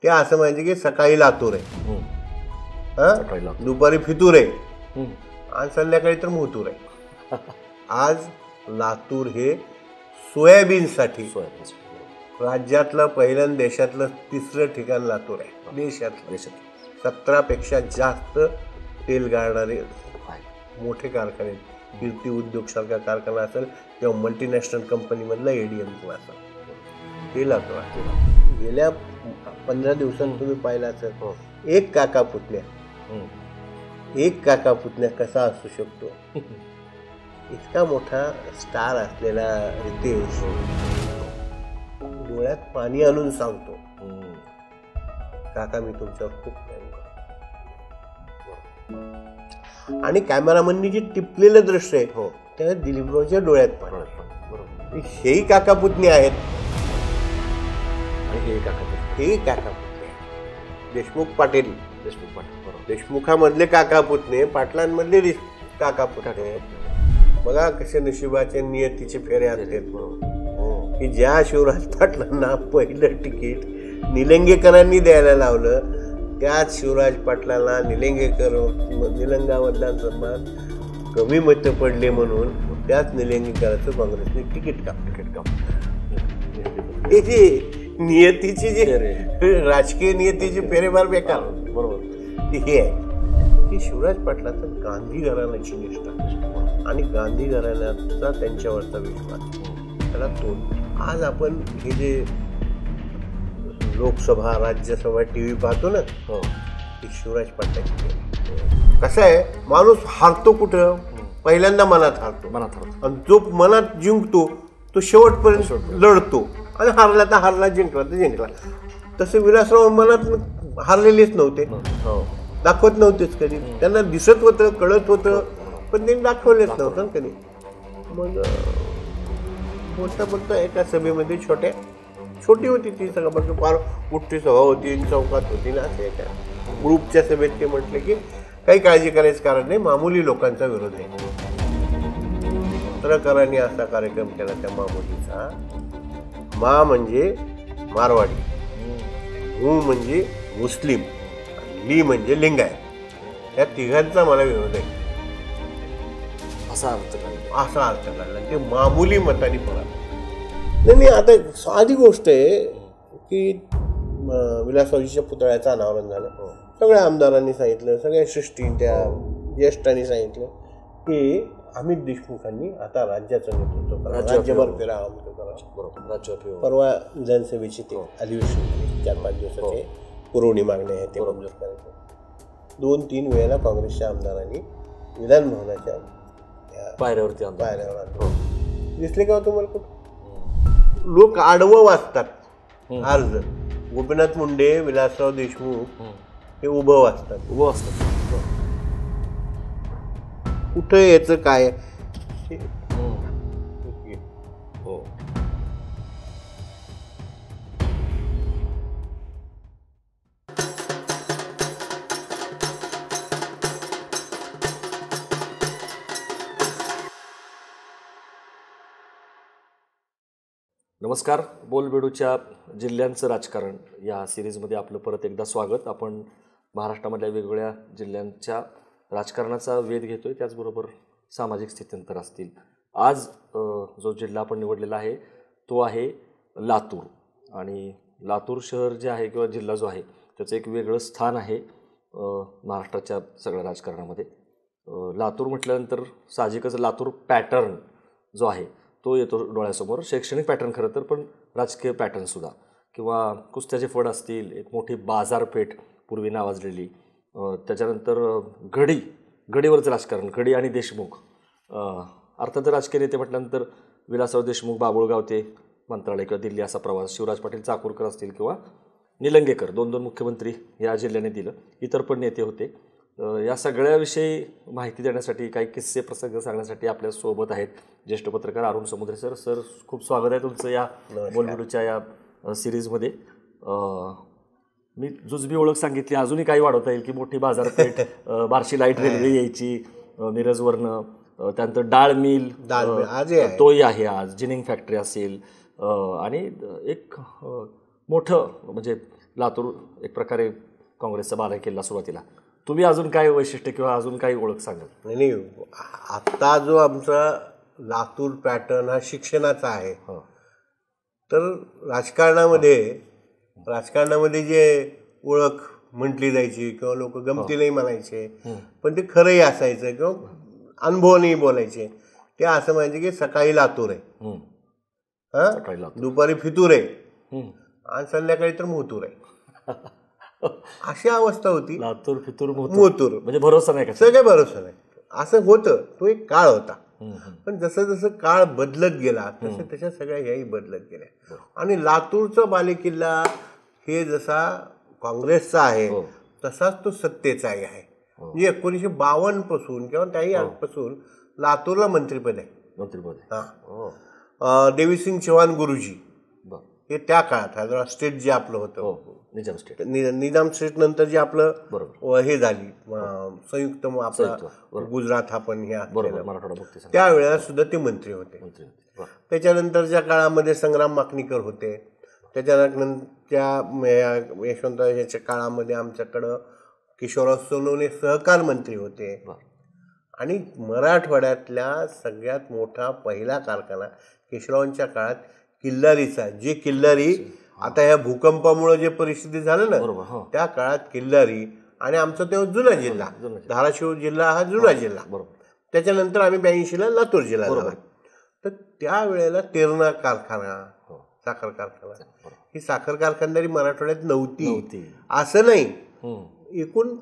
ते असं म्हणजे की सकाळी लातूर आहे, दुपारी फितूर आहे आणि संध्याकाळी तर मोतूर आहे. आज लातूर हे सोयाबीनसाठी राज्यातलं पहिलं देशातलं तिसरं ठिकाण लातूर आहे. देशातलं 17पेक्षा जास्त तेल गाळणारे मोठे कारखाने, कीर्ती उद्योग सारखा कारखाना असेल किंवा मल्टीनॅशनल कंपनीमधला एडीएम किंवा असेल, ते लातूर आहे. गेल्या 15 दिवसांत तुम्ही पाहिला असेल एक काका पुतण्या कसा असू शकतो. इतका मोठा स्टार असलेला रितेश डोळ्यात पाणी आणून सांगतो, काका मी तुमच्यावर खूप प्रेम करतो. आणि कॅमेरामननी जे टिपलेलं दृश्य आहे त्या दिलीपरावच्या डोळ्यात पाणी. हेही काका पुतणी आहेत आणि हेही काका पुतणे. देशमुख पाटील देशमुखामधले काका पुतणे, पाटलांमधले काका पुतणे. बघा कसे नशिबाचे नियतीचे फेरे असते की ज्या शिवराज पाटलांना पहिलं तिकीट निलंगेकरांनी द्यायला लावलं त्याच शिवराज पाटलांना निलंगा मतदारसंघात कमी मतं पडले म्हणून त्याच निलंगेकरांचं काँग्रेसने तिकीट कापलं. नियतीची जी राजकीय नियतीची फेरे फार बेकार. बरोबर हे आहे की शिवराज पाटलाचं गांधी घराण्याची निष्ठा आणि गांधी घराण्याचा त्यांच्यावरचा विश्वास त्याला तोड. आज आपण हे जे लोकसभा राज्यसभा टीव्ही पाहतो ना, ते शिवराज पाटलाची. कसं आहे, माणूस हारतो कुठं, पहिल्यांदा मनात हारतो आणि जो मनात जिंकतो तो शेवटपर्यंत लढतो आणि हारला तर हारला, जिंकला तर जिंकला. तसे विलासराव मनात हारलेलेच नव्हते, दाखवत नव्हतेच कधी. त्यांना दिसत होतं, कळत होतं, पण त्यांनी दाखवलेच नव्हतं कधी. मग बोलता एका सभेमध्ये छोटी होती ती सभा, पण फार मोठी सभा होती, चौकात होती ना. असे एका ग्रुपच्या सभेत ते म्हटले की काही काळजी करायचं कारण नाही, मामुली लोकांचा विरोध आहे. पत्रकारांनी असा कार्यक्रम केला त्या मामुलीचा. मा म्हणजे मारवाडी, मू म्हणजे मुस्लिम, ली म्हणजे लिंगायत. या तिघांचा मला विरोध आहे असा अर्थ काढला. ते मामुली मतानी पळा. नाही, आता साधी गोष्ट आहे की विलासरावजीच्या पुतळ्याचं अनावरण झालं. सगळ्या आमदारांनी सांगितलं, सगळ्या श्रेष्ठींच्या ज्येष्ठांनी सांगितलं की अमित देशमुखांनी आता राज्याचं नेतृत्व करा, राज्यभर फिरा, अमक करा. परवा विधानसभेची ते अधिवेशन 4-5 दिवसाचे पुरवणी मागणी आहे ते मंजूर करायचं. 2-3 वेळेला काँग्रेसच्या आमदारांनी विधान भवनाच्या पायऱ्यावर आणलं. दिसले का तुम्हाला कुठं? लोक आडवं वाचतात अर्ज. गोपीनाथ मुंडे, विलासराव देशमुख हे उभं वाचतात. कुठं याचं काय? नमस्कार. बोलबेडूच्या जिल्ह्यांचं राजकारण या सिरीजमध्ये आपलं परत एकदा स्वागत. आपण महाराष्ट्रामधल्या वेगवेगळ्या जिल्ह्यांच्या राजकारणाचा वेध घेतोय, त्याचबरोबर सामाजिक स्थित्यंतर असतील. आज जो जिल्हा आपण निवडलेला आहे तो आहे लातूर. आणि लातूर शहर जे आहे किंवा जिल्हा जो आहे त्याचं एक वेगळं स्थान आहे महाराष्ट्राच्या सगळ्या राजकारणामध्ये. लातूर म्हटल्यानंतर साहजिकच लातूर पॅटर्न जो आहे तो येतो डोळ्यासमोर. शैक्षणिक पॅटर्न खरं तर, पण राजकीय पॅटर्नसुद्धा, किंवा कुस्त्याचे फड असतील, एक मोठी बाजारपेठ पूर्वी नावाजलेली. त्याच्यानंतर गडीवरचं राजकारण, गडी आणि देशमुख. अर्थात राजकीय नेते म्हटल्यानंतर विलासराव देशमुख बाबुळगाव ते मंत्रालय किंवा दिल्ली असा प्रवास, शिवराज पाटील चाकूरकर असतील किंवा निलंगेकर, 2 मुख्यमंत्री या जिल्ह्याने दिलं. इतर पण नेते होते. या सगळ्याविषयी माहिती देण्यासाठी, काही किस्से प्रसंग सांगण्यासाठी आपल्यासोबत आहेत ज्येष्ठ पत्रकार अरुण समुद्रे सर. सर, खूप स्वागत आहे तुमचं या बोलबिडूच्या या सिरीजमध्ये. मी जुजबी ओळख सांगितली, अजूनही काही वाढवता येईल की मोठी बाजारपेठ, बार्शी लाईट रेल्वे यायची मिरजवरनं, त्यानंतर डाळ मिल तोही आहे आज, जिनिंग फॅक्टरी असेल, आणि एक मोठं म्हणजे लातूर एक प्रकारे काँग्रेसचा बालेकिल्ला सुरुवातीला. तुम्ही अजून काय वैशिष्ट्य किंवा अजून काही ओळख सांगाल? नाही, आत्ता जो आमचा लातूर पॅटर्न हा शिक्षणाचा आहे. तर राजकारणामध्ये जे ओळख म्हटली जायची किंवा लोक गमतीलाही म्हणायचे, पण ते खरंही असायचं किंवा अनुभवानेही बोलायचे. ते असं म्हणायचे की सकाळी लातूर आहे, दुपारी फितूर आहे आणि संध्याकाळी तर मोतूर आहे. अशी अवस्था होती. लातूर फितूर मोतूर म्हणजे भरोसा नाही का? सगळे भरोसा नाही. असं होतं. तो एक काळ होता. पण जसं जसं काळ बदलत गेला तसं तशा सगळ्या ह्याही बदलत गेल्या. आणि लातूरचा बालेकिल्ला हे जसा काँग्रेसचा आहे तसाच तो सत्तेचाही आहे. म्हणजे 1952 पासून किंवा त्याही आजपासून लातूरला मंत्रिपद आहे. देवीसिंग चव्हाण गुरुजी हे त्या काळात हैदराबाद स्टेट जे आपलं होतं, निजाम स्टेट नंतर जे आपलं हे झाली संयुक्त आपला गुजरात हा पण हे त्यावेळेला सुद्धा ते मंत्री होते. त्याच्यानंतरच्या काळामध्ये संग्राम माकणीकर होते. त्याच्यानंतरच्या यशवंतरावांच्या काळामध्ये आमच्याकडं किशोरराव सोनवणे सहकार मंत्री होते. आणि मराठवाड्यातल्या सगळ्यात मोठा पहिला कारखाना केशवरावांच्या काळात किल्लारीचा, जे किल्लारी आता ह्या भूकंपामुळे जे परिस्थिती झालं ना त्या काळात किल्लारी. आणि आमचा तेव्हा जुना जिल्हा धाराशिव जिल्हा हा जुना जिल्हा. त्याच्यानंतर आम्ही 82ला लातूर जिल्हा झाला. तर त्यावेळेला तेरणा कारखाना, साखर कारखाना, ही साखर कारखानदारी मराठवाड्यात नव्हती असं नाही. एकूण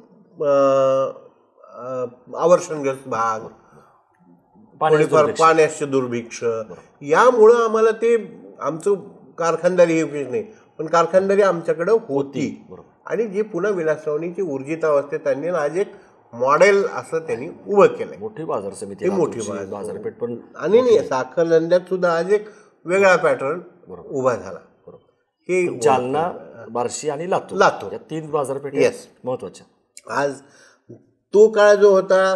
आवर्षणग्रस्त भाग, पाण्याचे दुर्भिक्ष यामुळं आम्हाला ते आमचं कारखानदारी हे नाही. पण कारखानदारी आमच्याकडं होती. आणि जे पुन्हा विलासरावांनी ऊर्जित अवस्थेत त्यांनी आज एक मॉडेल असं त्यांनी उभं केलंय. मोठी बाजार समिती, मोठी बाजारपेठ पण. आणि साखर धंद्यात सुद्धा आज एक वेगळा पॅटर्न उभा झाला. हे जालना, बार्शी आणि लातूर या 3 बाजारपेठा महत्वाच्या. आज तो काळ जो होता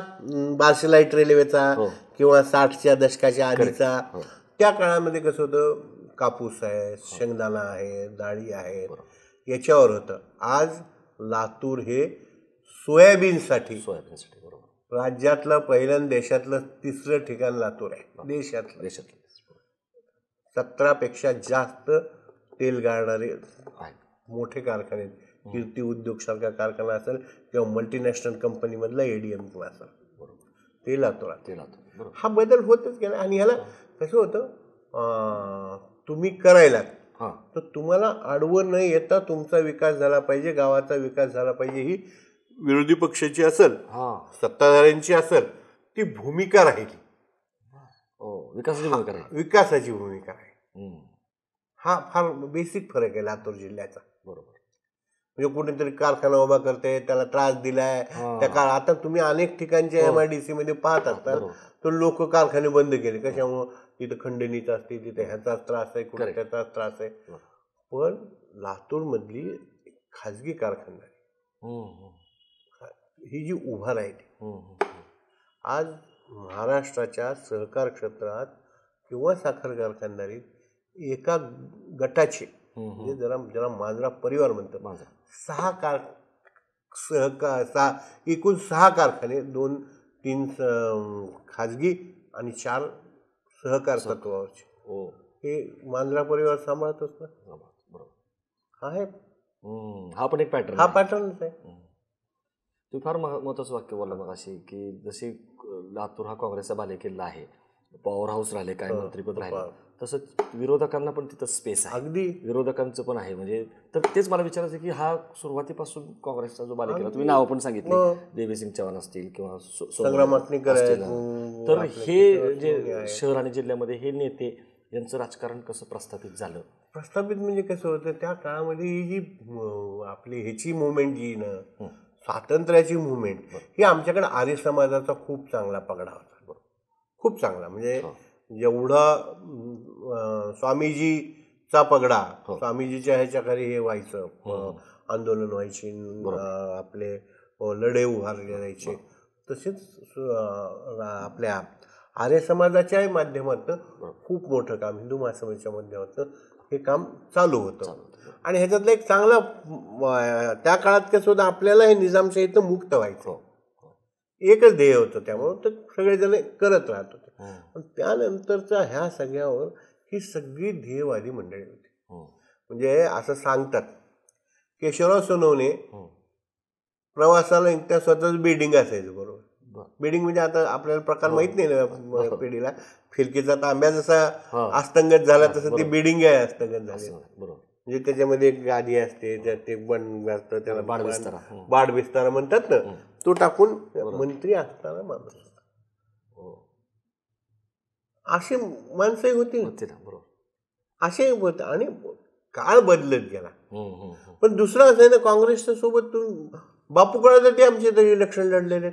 बार्शी लाईट रेल्वेचा किंवा 60च्या दशकाच्या आधीचा, त्या काळामध्ये कसं होतं, कापूस आहे, शेंगदाणा आहे, डाळी आहे, याच्यावर होतं. आज लातूर हे सोयाबीनसाठी राज्यातलं पहिलं, देशातलं 3रं ठिकाण लातूर आहे. देशातलं 17पेक्षा जास्त तेल गाळणारे मोठे कारखाने, कीर्ती उद्योग सारखा कारखाना असेल किंवा मल्टीनॅशनल कंपनीमधला ADM असेल, ते लातूर. हा बदल होतच गेला. आणि ह्याला कसं होतं, तुम्ही करायला तर तुम्हाला आडवं न येता तुमचा विकास झाला पाहिजे, गावाचा विकास झाला पाहिजे, ही विरोधी पक्षाची असेल, सत्ताधाऱ्यांची असेल, ती भूमिका राहिली. विकासाची भूमिका आहे. हा फार बेसिक फरक आहे लातूर जिल्ह्याचा. म्हणजे कुठेतरी कारखाना उभा करते, त्याला त्रास दिलाय त्या काळ. आता तुम्ही अनेक ठिकाणच्या MIDC मध्ये पाहत असतात तर लोक कारखाने बंद केले. कशामुळं? तिथं खंडणीचा असते, तिथे ह्याचाच त्रास आहे, कुठे त्याचाच त्रास आहे. पण लातूर मधली खाजगी कारखानदारी ही जी उभा राहिली आज महाराष्ट्राच्या सहकार क्षेत्रात किंवा साखर कारखानदारीत एका गटाचे, म्हणजे ज्याला मांजरा परिवार म्हणतात, 6 कारखाने, 2-3 खाजगी आणि 4 सहकार तत्वावरचे, हे मांजरा परिवार सांभाळतोच ना. हा पण एक पॅटर्न, हा पॅटर्नच आहे. तुम्ही फार महत्वाचं वाक्य बोलला मग अशी, की जशी लातूर हा काँग्रेसचा बालेकिल्ला आहे, पॉवर हाऊस राहिले, काय मंत्रीपद राहिले, तसंच विरोधकांना पण तिथं स्पेस आहे. अगदी विरोधकांचं पण आहे. म्हणजे तर तेच मला विचारायचं की हा सुरुवातीपासून काँग्रेसचा जो बालेकिल्ला, तुम्ही नाव पण सांगितले, देवीसिंग चव्हाण असतील किंवा संग्राम माकणीकर, तर हे जे शहर आणि जिल्ह्यामध्ये हे नेते यांचं राजकारण कसं प्रस्थापित झालं? प्रस्थापित म्हणजे कसं होतं, त्या काळामध्ये ही जी आपली ह्याची मुवमेंट जी ना, स्वातंत्र्याची मुवमेंट, ही आमच्याकडे आर्य समाजाचा खूप चांगला पगडा होता. खूप चांगला. म्हणजे जेवढा स्वामीजीचा पगडा, स्वामीजीच्या ह्याच्याखाली हे व्हायचं, आंदोलन व्हायची, आपले लढे उभारले जायचे, तसेच आपल्या आर्य समाजाच्याही माध्यमातून खूप मोठं काम, हिंदू महासभेच्या माध्यमातून हे काम चालू होतं. चालू होतं. आणि ह्याच्यातलं एक चांगला त्या काळात कसं होतं, आपल्याला हे निजामशाहीतून मुक्त व्हायचं एकच ध्येय होतं. त्यामुळं तर सगळेजण करत राहत होते. पण त्यानंतरचा ह्या सगळ्यावर ही सगळी ध्येयवादी मंडळी होती. म्हणजे असं सांगतात, केशवराव सोनवणे प्रवासाला त्या स्वतःच बिल्डिंग असायचं. बरोबर, बिल्डिंग म्हणजे आता आपल्याला प्रकार माहित नाही ना पिढीला. फिरकीचा तांब्या जसा अस्तंगत झाला तसं ती बिल्डिंग आहे अस्तंगत झाली. म्हणजे त्याच्यामध्ये एक गादी असते, त्यात ते बंद असतं, त्याला बाडबिस्तारा म्हणतात ना, तो टाकून मंत्री असताना माणूस अशी माणसंही होती असे होत. आणि काळ बदलत गेला. पण दुसरं असं आहे ना, काँग्रेसच्या सोबत बापू कळायला ते आमचे तरी इलेक्शन लढलेले.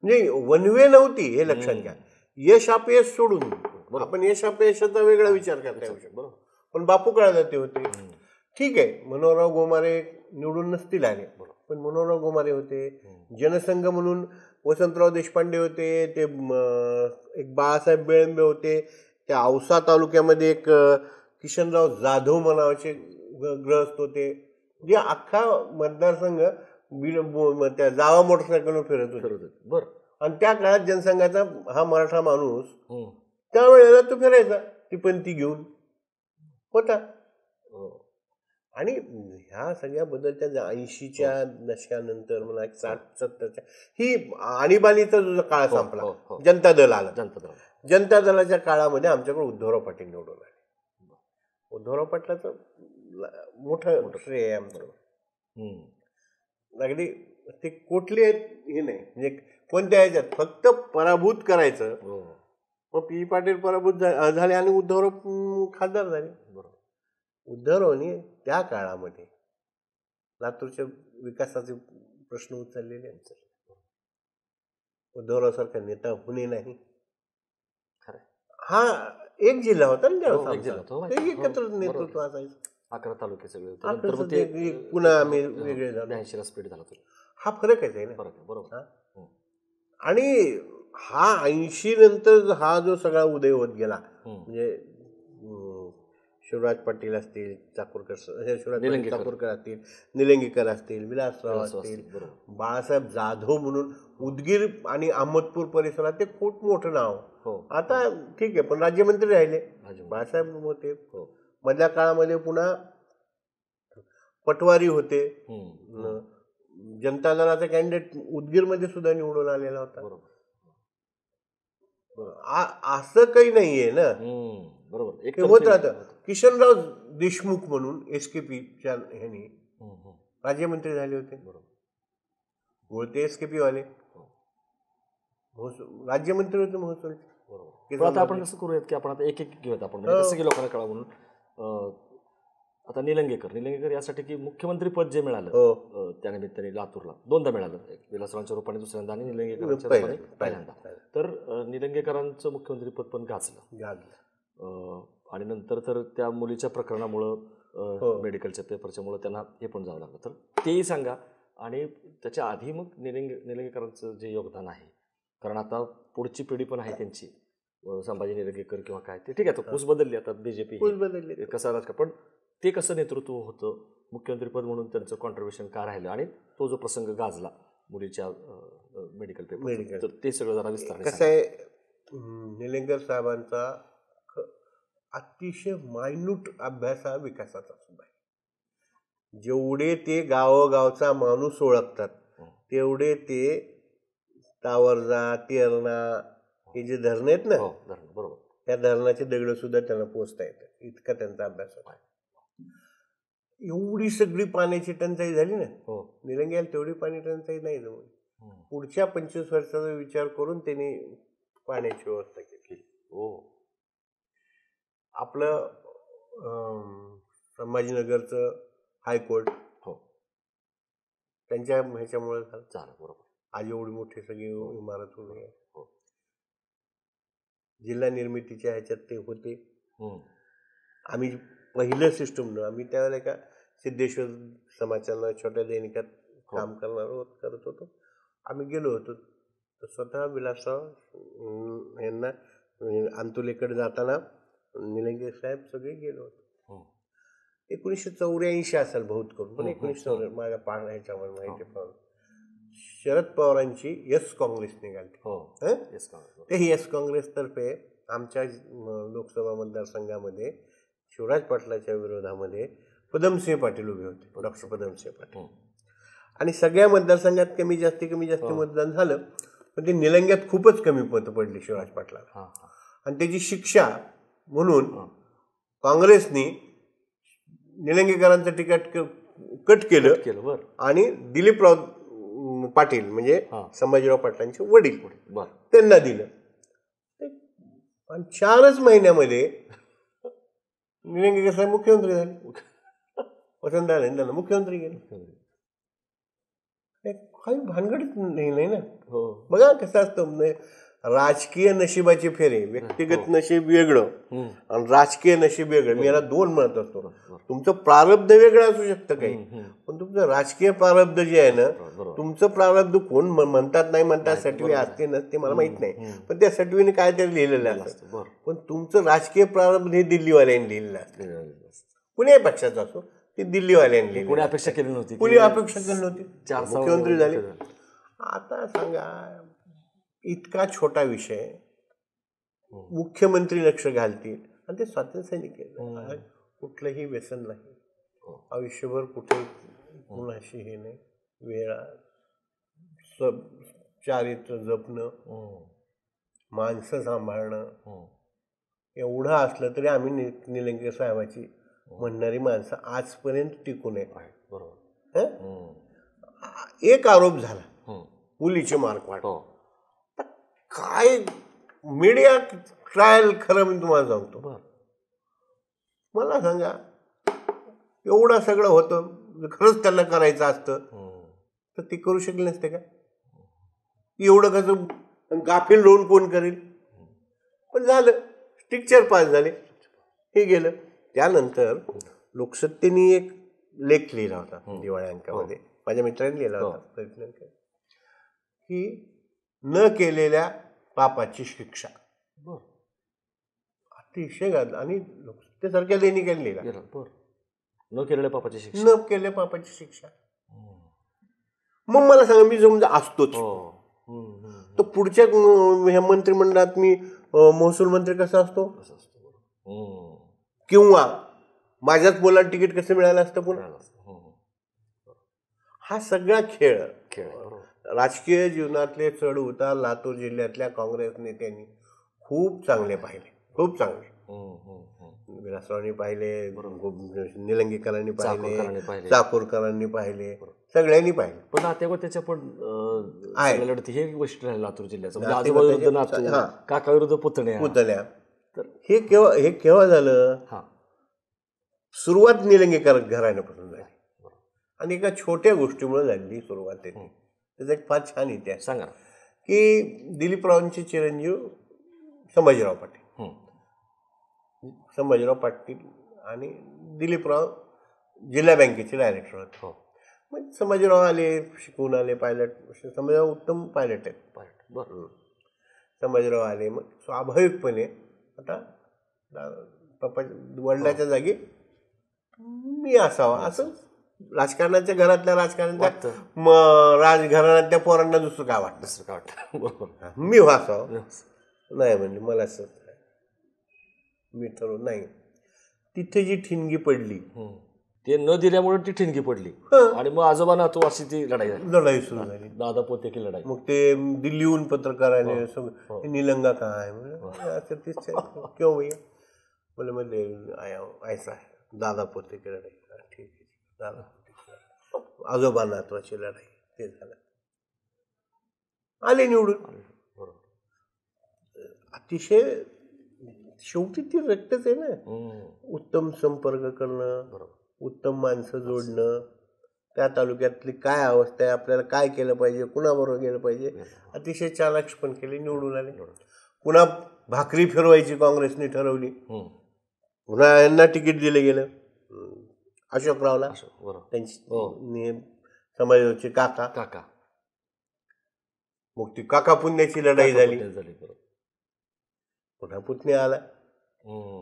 म्हणजे वनवे नव्हती, हे लक्षात घ्या. यश अपयश सोडून आपण यश अपयशाचा वेगळा विचार करता येऊ शकतो. पण बापू कळायला ते होते. ठीक आहे, मनोहरराव गोमारे निवडून नसतील आले, पण मनोहरराव गोमारे होते. जनसंघ म्हणून वसंतराव देशपांडे होते, ते एक बाळासाहेब बेळंबे होते. त्या औसा तालुक्यामध्ये एक किशनराव जाधव म्हणावाचे ग्रहस्थ होते. जे अख्खा मतदारसंघ त्या जावा मोटरसायकलवर फिरत होते. आणि त्या काळात जनसंघाचा हा मराठा माणूस त्यावेळेला तो फिरायचा ती पंथी घेऊन होता. आणि ह्या सगळ्या बदलत्या 80च्या दशकानंतर म्हणा 60-70च्या ही आणीबाणीचा जो काळ संपला, जनता दल आला. जनता दलाच्या काळामध्ये आमच्याकडे उद्धवराव पाटील निवडून आले. उद्धवराव पाटलाचं मोठं श्रेय आहे आमचं. अगदी ते कुठले हे नाही, म्हणजे कोणत्या ह्याच्यात फक्त पराभूत करायचं. मग पी पाटील पराभूत झाले आणि उद्धवराव खासदार झाले. उद्धवरावने त्या काळामध्ये लातूरच्या विकासाचे प्रश्न उचललेले आहेत. उद्धवराव सारखा नेता होणे नाही. हा एक जिल्हा होता ना त्यावेळेस, एकत्र नेतृत्व असायचं. 11 तालुके सगळे पुन्हा आम्ही वेगळे झालो. 82ला स्प्लिट झाला. हा फरक आहे ना. बरोबर. आणि हा 80 नंतर हा जो सगळा उदय होत गेला, म्हणजे शिवराज पाटील असतील, चाकूरकर असतील, निलंगेकर असतील, विलासराव असतील, बाळासाहेब जाधव म्हणून उदगीर आणि अहमदपूर परिसरात ते खूप मोठं नाव. आता ठीक आहे, पण राज्यमंत्री राहिले बाळासाहेब होते. मधल्या काळामध्ये पुन्हा पटवारी होते. जनता दलाचा कॅन्डिडेट उदगीरमध्ये सुद्धा निवडून आलेला होता. असं काही नाहीये ना. बरोबर, होत राहतं. किशनराव देशमुख म्हणून एसकेपीच्या ह्यानी राज्यमंत्री झाले होते. बोलते एसकेपी वाले राज्यमंत्री होते महसूलचे. आता आपण कसं करूयात की आपण आता एक एक घेऊयात आपण, कसं की लोकांना कळा म्हणून. आता निलंगेकर यासाठी की मुख्यमंत्री पद जे मिळालं त्यानिमित्ताने लातूरला 2दा मिळालं, विलासरावांच्या रूपाने दुसऱ्यांदा आणि निलंगेकरांच्या रूपाने पहिल्यांदा. तर निलंगेकरांचं मुख्यमंत्री पद पण गाजलं. आणि नंतर तर त्या मुलीच्या प्रकरणामुळं मेडिकलच्या पेपरच्यामुळं त्यांना हे पण जावं लागलं. तर तेही सांगा. आणि त्याच्या आधी मग निलंगेकरांचं जे योगदान आहे, कारण आता पुढची पिढी पण आहे त्यांची, संभाजी निलंगेकर किंवा काय ते ठीक आहे, आता कुस बदलली, आता बीजेपी बदलली, कसं राजकारण, पण ते कसं नेतृत्व होतं, मुख्यमंत्रीपद म्हणून त्यांचं कॉन्ट्रीब्युशन का राहिलं, आणि तो जो प्रसंग गाजला मुलीच्या मेडिकल पेपर, तर ते सगळं जरा विस्तार. कसं आहे, निलंगेकर साहेबांचा अतिशय मायन्यूट अभ्यास हा विकासाचा सुद्धा आहे. जेवढे ते गावोगावचा माणूस ओळखतात, तेवढे ते तावरजा, तेरणा हे जे धरण आहेत ना, बरोबर, त्या धरणाचे दगड सुद्धा त्यांना पोचता येतात, इतका त्यांचा अभ्यास होता. एवढी सगळी पाण्याची टंचाई झाली ना, निलंग्याला तेवढी पाणी टंचाई नाही जमली. पुढच्या 25 वर्षाचा विचार करून त्यांनी पाण्याची व्यवस्था केली. आपलं संभाजीनगरचं हायकोर्ट त्यांच्या ह्याच्यामुळे झालं. बरोबर, आज एवढी मोठी सगळी इमारत उभी आहे. जिल्हा निर्मितीच्या ह्याच्यात ते होते. आम्ही पहिलं सिस्टम आम्ही त्यावेळेला एका सिद्धेश्वर समाचार छोट्या दैनिकात काम करत होतो. आम्ही गेलो होतो, तर स्वतः विलासराव यांना अंतुलेकडे जाताना निलंगे साहेब सगळे गेलो होतो. हं. 1984 असेल बहुत करून, पण 1984 माझ्या ह्याच्यावर माहिती पाहून शरद पवारांची यस काँग्रेस निघाली. हो हं? येस काँग्रेस. ते यस काँग्रेसतर्फे आमच्या लोकसभा मतदारसंघामध्ये शिवराज पाटलाच्या विरोधामध्ये पदमसिंह पाटील उभे होते, डॉक्टर पदमसिंह पाटील. आणि सगळ्या मतदारसंघात कमी जास्ती मतदान झालं, पण ते निलंग्यात खूपच कमी मतं पडली शिवराज पाटलाला. आणि त्याची शिक्षा म्हणून काँग्रेसने निलंगेकरांचं तिकीट कट केलं आणि दिलीपराव पाटील म्हणजे संभाजीराव पाटलांचे वडील त्यांना दिलं. आणि 4च महिन्यामध्ये निलंगेकर साहेब मुख्यमंत्री झाले. वसंत त्यांना मुख्यमंत्री गेले. काही भानगडीच नाही ना. बघा कसं असतं, राजकीय नशिबाची फेरे, व्यक्तिगत नशीब वेगळं आणि राजकीय नशीब वेगळं. मी याला 2 म्हणत असतो. तुमचं प्रारब्ध वेगळं असू शकतं काही, पण तुमचं राजकीय प्रारब्ध जे आहे ना, तुमचं प्रारब्ध कोण म्हणतात नाही म्हणतात, सटवी असते नसते मला माहित नाही, पण त्या सटवीने काय तरी लिहिलेलं असतं. पण तुमचं राजकीय प्रारब्ध हे दिल्लीवाल्यांनी लिहिलेलं असतं. कुणी पक्षाचं असो, ते दिल्लीवाल्यांनी लिहिलं. कोणी अपेक्षा केली नव्हती, कुणी अपेक्षा केली नव्हती. मुख्यमंत्री झाले. आता सांगा, इतका छोटा विषय मुख्यमंत्री लक्ष घालतील आणि ते स्वातंत्र्य सैनिक आहेत. कुठलंही व्यसन नाही, आयुष्यभर कुठे कुणाशी हे नाही, वेळा चारित्र जपणं, माणसं सांभाळणं, एवढं असलं तरी आम्ही निलंगे साहेबाची म्हणणारी माणसं आजपर्यंत टिकून आहेत. एक आरोप झाला, मुलीचे मार्क वाढ. काय मीडिया ट्रायल, खरं मी तुम्हाला सांगतो. मला सांगा, एवढं सगळं होतं, खरंच त्याला करायचं असतं तर ते करू शकले नसते का? एवढं कसं गाफील राहून कोण करेल? पण झालं, स्ट्रिक्चर पास झाले, हे गेलं. त्यानंतर लोकसत्तेने एक लेख लिहिला होता दिवाळी अंकामध्ये, माझ्या मित्रांनी लिहिला होता, प्रयत्न की न केलेल्या पापाची शिक्षा. अतिशय गाजला. आणि लोकसत्तेसारख्या दैनिकांनी लिहिला, न केलेल्या पापाची शिक्षा. न केलेल्या पापाची शिक्षा. मग मला सांगा, मी समजा असतोच तर पुढच्या ह्या मंत्रिमंडळात मी महसूल मंत्री कसा असतो, किंवा माझ्याच मुलाला तिकीट कसं मिळालं असतं पुन्हा. हा सगळा खेळ राजकीय जीवनातले चढ उतार लातूर जिल्ह्यातल्या काँग्रेस नेत्यांनी खूप चांगले पाहिले, खूप चांगले. विलासरावांनी पाहिले, निलंगेकरांनी पाहिले, चाकूरकरांनी पाहिले, सगळ्यांनी पाहिले. पण नातेवाईकाच्या पण लढती हे गोष्ट राहिली लातूर जिल्ह्याचं, म्हणजे आजोबा विरुद्ध नातू, काका विरुद्ध पुतण्या. हे केव्हा झालं? सुरुवात निलंगेकर घराण्यापासून झाली आणि एका छोट्या गोष्टीमुळे झाली सुरुवात. त्याचा एक फार छान इतिहास सांगा की दिलीपरावांचे चिरंजीव संभाजीराव पाटील आणि दिलीपराव जिल्हा बँकेचे डायरेक्टर होते. मग संभाजीराव आले, शिकून आले, पायलट. संभाजीराव उत्तम पायलट आहेत. संभाजीराव आले, मग स्वाभाविकपणे आता पप्पा वडिलाच्या जागी मी असावा असं राजकारणाच्या घरातल्या राजघराण्यातल्या पोरांना दुसरं काय वाटतं, मी असावं. नाही म्हणजे मला असं मी ठरवलं नाही. तिथे जी ठिणगी पडली, ते न दिल्यामुळे ती ठिणगी पडली आणि मग आजोबा नातू अशी ती लढाई सुरू झाली. दादा पोते की लढाई. मग ते दिल्लीहून पत्रकार आले, निलंगा काय क्यों भैया, बोले मध्ये ऐसा है, दादा पोते की लढाई. ठीक आहे, दादा पोते, आजोबा नातवाची लढाई. ते झालं, आले निवडून. अतिशय शेवटी ती रक्तच आहे ना. उत्तम संपर्क करणं, उत्तम माणसं जोडणं, त्या तालुक्यातली काय अवस्था आहे, आपल्याला काय केलं पाहिजे, कुणाबरोबर गेलं पाहिजे, अतिशय चालाक्ष पण केले. निवडून आले. पुन्हा भाकरी फिरवायची काँग्रेसने ठरवली. पुन्हा यांना तिकीट दिलं गेलं अशोकरावला, त्यांची समाजाचे काका. मग ती काका पुण्याची लढाई झाली. पुन्हा पुतण्या आला.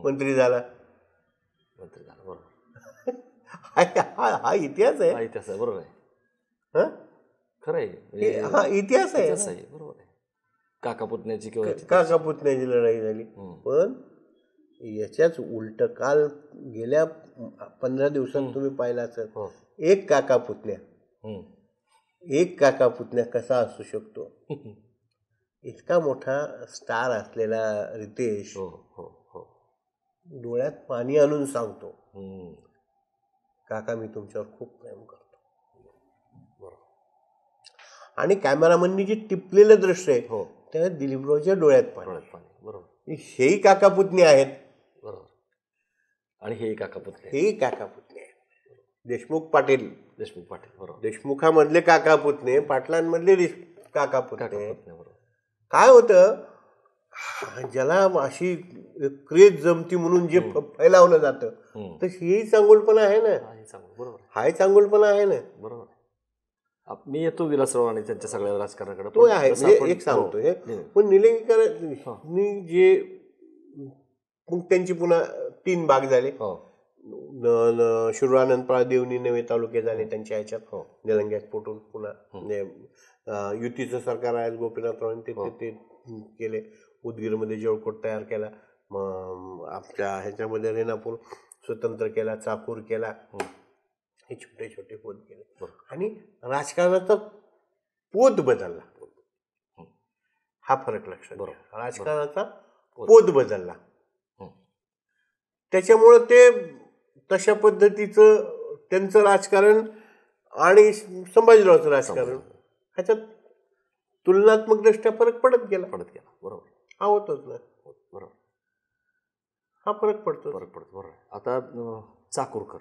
मंत्री झाला. मंत्री झाला, बरोबर. हा इतिहास आहे. हा इतिहास आहे, बरोबर आहे. हं? खरं आहे, म्हणजे हा इतिहास आहे. इतिहास आहे, बरोबर आहे. काका पुतण्याची किंवा काका पुतण्याची लढाई झाली. पण याच्याच उलट काल गेल्या 15 दिवसात तुम्ही पाहिला असेल, एक काका पुतण्या कसा असू शकतो. इतका मोठा स्टार असलेला रितेश डोळ्यात पाणी आणून सांगतो, काका मी तुमच्यावर खूप प्रेम करतो. आणि कॅमेरामननी जे टिपलेलं दृश्य आहे त्या दिलीपरावच्या डोळ्यात पाणी. बरोबर. हेही काका पुतणे आहेत. बरोबर. आणि हेही काका पुतणे आहेत. देशमुख पाटील. बरोबर. देशमुखामधले काका पुतणे, पाटलांमधले काका पुतणे. काय होतं, ज्याला अशी क्रेज जमती म्हणून जे फैलावलं जातं, तर ही चांगुलपणा आहे ना. हाय चांगुलपणा आहे ना. बरोबर. मी येतो विलासराव आणि त्यांच्या सगळ्या राजकारणाकडे. तो आहे, म्हणजे एक सांगतो हे. पण निलंगेकरांनी जे मग त्यांची पुन्हा 3 भाग झाले. शिवरानंद प्रादेवनी नवे तालुके झाले त्यांच्या ह्याच्यात, निलंग्यात फुटून पुन्हा युतीचं सरकार आहे गोपीनाथरावांनी ते केले. उदगीरमध्ये जळकोट तयार केला, आपल्या ह्याच्यामध्ये रेणापूर स्वतंत्र केला, चाकूर केला. हे छोटे छोटे पोत गेले आणि राजकारणाचा पोत बदलला. हा फरक लक्षात घ्या. राजकारणाचा पोत बदलला. त्याच्यामुळं ते तशा पद्धतीचं त्यांचं राजकारण आणि संभाजीरावचं राजकारण ह्याच्यात तुलनात्मक दृष्ट्या फरक पडत गेला. बरोबर. हा होतोच ना. बरोबर. हा फरक पडतो. बरोबर. आता चाकूरकर,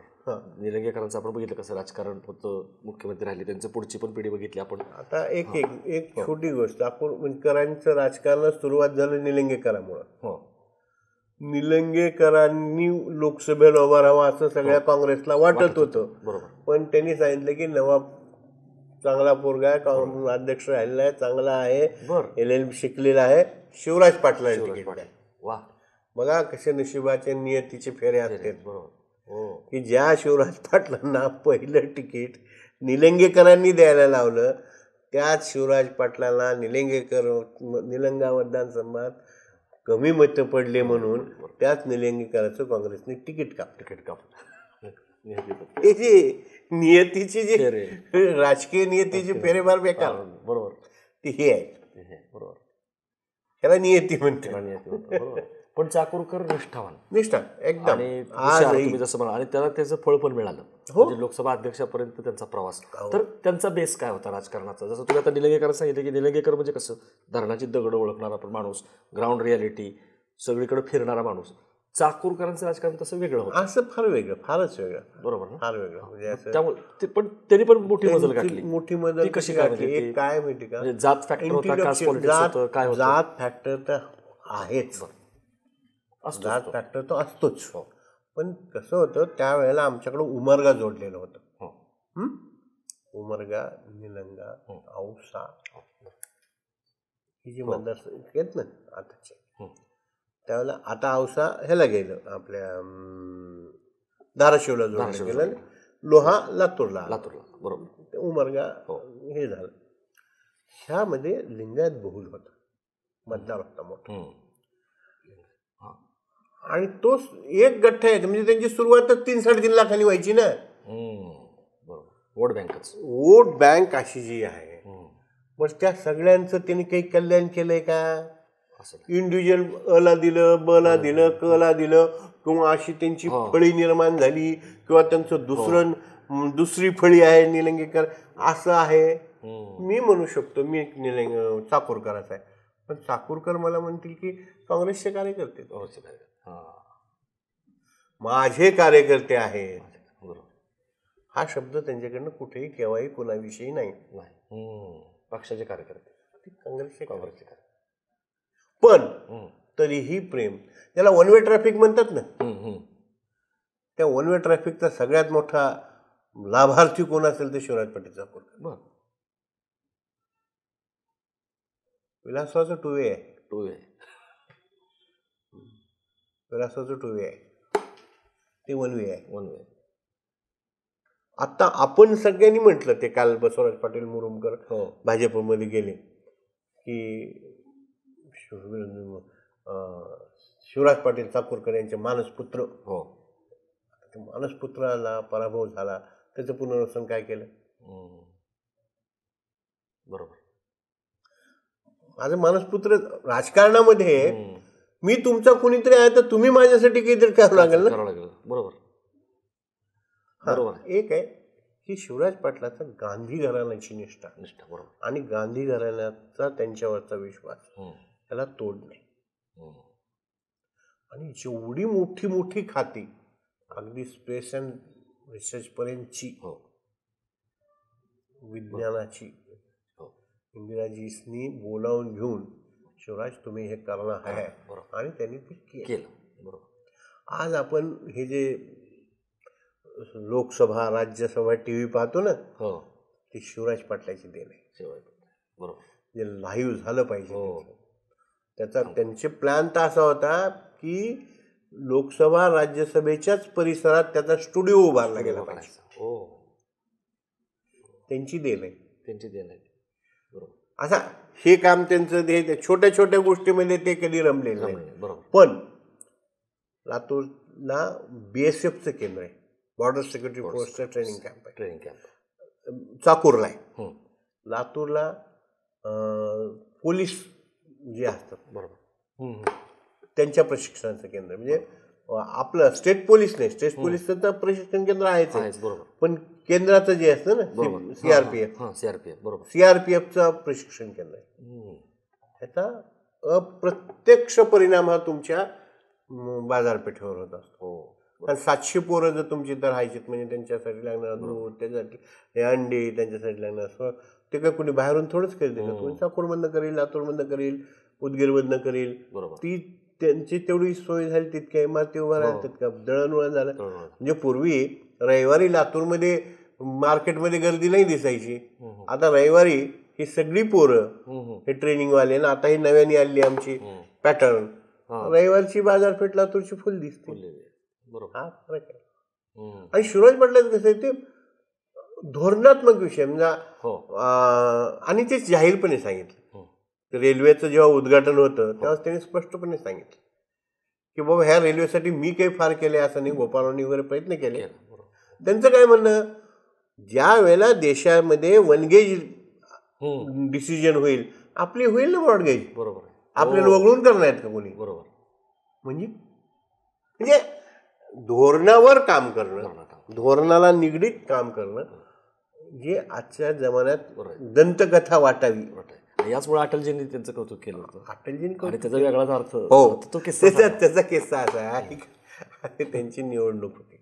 निलंगेकरांचं आपण बघितलं कसं राजकारण होतं, मुख्यमंत्री राहिले, त्यांचं पुढची पण पिढी बघितली आपण. आता एक छोटी गोष्ट, चाकूरकरांचं राजकारण सुरुवात झालं निलंगेकरांमुळं. निलंगेकरांनी लोकसभेला उभा राहावं असं सगळ्या काँग्रेसला वाटत होतं. पण त्यांनी सांगितलं की नवाब चांगला पोरगा आहे, अध्यक्ष राहिलेला आहे, चांगला आहे, LL शिकलेला आहे, शिवराज पाटलांनी तिकीट द्या. बघा कसे नशिबाचे नियतीचे फेरे असतात की ज्या शिवराज पाटलांना पहिलं तिकीट निलंगेकरांनी द्यायला लावलं, त्याच शिवराज पाटलांना निलंगा मतदारसंघात कमी मतं पडले म्हणून त्याच निलंगेकरांचं काँग्रेसने तिकीट कापलं. नियतीची जी राजकीय नियतीची फेरे फार बेकार. बरोबर. ती हे आहे. बरोबर. त्याला नियती म्हणते. पण चाकूरकर निष्ठा एकदम. आणि तुम्ही जसं म्हणा, आणि त्याला त्याचं फळ पण मिळालं. म्हणजे लोकसभा अध्यक्षापर्यंत त्यांचा प्रवास. तर त्यांचा बेस काय होता राजकारणाचा? जसं तुम्ही आता निलंगेकर सांगितलं की निलंगेकर म्हणजे कसं धरणाची दगडं ओळखणारा पण माणूस, ग्राउंड रियालिटी, सगळीकडे फिरणारा माणूस. चाकूरकरांचं राजकारण तसं वेगळं होतं. असं फारच वेगळं. बरोबर ना. फार वेगळं. म्हणजे त्यामुळे पण त्यांनी पण मोठी मजल घातली. मोठी मजल कशी काय? काय माहिती का, जात फॅक्टर होता, कास्ट पॉलिटिक्स होतं, काय होतं? जात फॅक्टर तर आहेच, जात फॅक्टर तो असतोच. पण कसं होतं, त्यावेळेला आमच्याकडं उमरगा जोडलेलं होतं. उमरगा, निलंगा, औसा ही जी मतदारसंघ आहेत ना आताचे, त्यावेळेला आता औसा ह्याला गेलं, आपल्या धाराशिवला जोडलं गेलं, लोहा लातूरला. बरोबर. उमरगा हे झालं. ह्यामध्ये लिंगायत बहुल होता, मतदार होता मोठा. आणि तो एक गठ्ठा आहे, म्हणजे त्यांची सुरुवातच 3-3.5 लाखांनी व्हायची ना. वोट बँक अशी जी आहे. मग त्या सगळ्यांचं त्यांनी काही कल्याण केलंय का? इंडिव्हिज्युअल अला दिलं, बला दिलं, कला दिलं, किंवा अशी त्यांची फळी निर्माण झाली, किंवा त्यांचं दुसरी फळी आहे निलंगेकर असं आहे. मी म्हणू शकतो मी चाकूरकराचा आहे, पण चाकूरकर मला म्हणतील की काँग्रेसचे कार्यकर्ते, माझे कार्यकर्ते आहेत. हा शब्द त्यांच्याकडनं कुठेही केव्हाही कोणाविषयी नाही. पक्षाचे कार्यकर्ते, काँग्रेसचे. पण तरीही प्रेम, त्याला वन वे ट्रॅफिक म्हणतात ना, त्या वन वे ट्रॅफिकचा सगळ्यात मोठा लाभार्थी कोण असेल तर शिवराज पाटील चाकूरकर. विलासरावचं 2 वे आहे. विलासाचं 2 वे आहे, ते 1 वे आहे. One way. आता आपण सगळ्यांनी म्हटलं, ते काल बसवराज पाटील मुरुमकर हो भाजपमध्ये गेले की शिवराज पाटील चाकूरकर यांचे मानसपुत्र, हो मानसपुत्राला पराभव झाला, त्याचं पुनर्वसन काय केलं? बरोबर. माझं मानसपुत्र राजकारणामध्ये, मी तुमचा कुणीतरी आहे तर तुम्ही माझ्यासाठी काहीतरी करावं लागेल ना. करावं लागेल. बरोबर बरोबर. एक आहे की शिवराज पाटलाचा गांधी घराण्याची निष्ठा बरोबर आणि गांधी घराण्याचा त्यांच्यावरचा विश्वास, त्याला तोड नाही. आणि जेवढी मोठी मोठी खाती, अगदी स्पेस अँड रिसर्च पर्यंतची, विज्ञानाची, इंदिराजींनी बोलावून घेऊन शिवराज तुम्ही हे करणार आहे, आणि त्यांनी ते केलं. बरोबर. आज आपण हे जे लोकसभा राज्यसभा टीव्ही पाहतो ना, ते शिवराज पाटलाची देण आहे. बरोबर. जे लाईव्ह झालं पाहिजे त्याचा त्यांचे प्लॅन तर असा होता की लोकसभा राज्यसभेच्याच परिसरात त्याचा स्टुडिओ उभारला गेला पाहिजे. त्यांची देण आहे, त्यांची देण आहे. बरोबर. असा हे काम त्यांचं, ते छोट्या छोट्या गोष्टीमध्ये ते कधी रमलेलं नाही. बरोबर. पण लातूरला BSFचं केंद्र आहे, बॉर्डर सिक्युरिटी फोर्सचं ट्रेनिंग कॅम्प आहे. चाकूरला आहे. लातूरला पोलीस जे असतात, बरोबर, त्यांच्या प्रशिक्षणाचं केंद्र, म्हणजे आपलं स्टेट पोलीस नाही, स्टेट पोलीसचं तर प्रशिक्षण केंद्र आहेच, बरोबर, पण केंद्राचं जे असतं ना, सीआरपीएफ, बरोबर, सीआरपीएफचं प्रशिक्षण केंद्र आहे. त्याचा अप्रत्यक्ष परिणाम हा तुमच्या बाजारपेठेवर होत असतो. कारण 700 पोरं जर तुमची तर राहायची, म्हणजे त्यांच्यासाठी लागणार दूध, त्याच्यासाठी हे अंडे, त्यांच्यासाठी लागणार, ते काय कोणी बाहेरून थोडंच करेल. कोणी चाकूरमधनं करेल, लातूरमधनं करेल, उदगीरमधनं करेल. ती त्यांची तेवढी सोय झाली, तितक्या इमारती उभा राहतात का, दळणवळण झालं. म्हणजे पूर्वी रविवारी लातूरमध्ये मार्केटमध्ये गर्दी नाही दिसायची. आता रविवारी ही सगळी पोरं, हे ट्रेनिंगवाले ना, आता ही नव्याने आली आमची पॅटर्न, रविवारची बाजारपेठ लातूरची फुल दिसते. हा फरक आहे. आणि शिवराज पाटलाचं कसं आहे, ते धोरणात्मक विषय, म्हणजे आणि ते जाहीरपणे सांगितलं. रेल्वेचं जेव्हा उद्घाटन होतं तेव्हा त्यांनी स्पष्टपणे सांगितलं की बाबा ह्या रेल्वेसाठी मी काही फार केले असं नाही, गोपाळांनी वगैरे प्रयत्न केले. त्यांचं काय म्हणणं, ज्या वेळेला देशामध्ये वनगेज डिसिजन होईल, आपली होईल ना ब्रॉडगेज, बरोबर, आपल्याला वगळून करणार आहेत का कोणी? बरोबर. म्हणजे धोरणावर काम करणं, धोरणाला निगडीत काम करणं, जे आजच्या जमान्यात दंतकथा वाटावी. याचमुळे अटलजींनी त्यांचं कौतुक केलं होतं. अटलजींनी आणि त्याचा वेगळाच अर्थ, तो त्याचा किस्सा असा आहे, त्यांची निवडणूक होती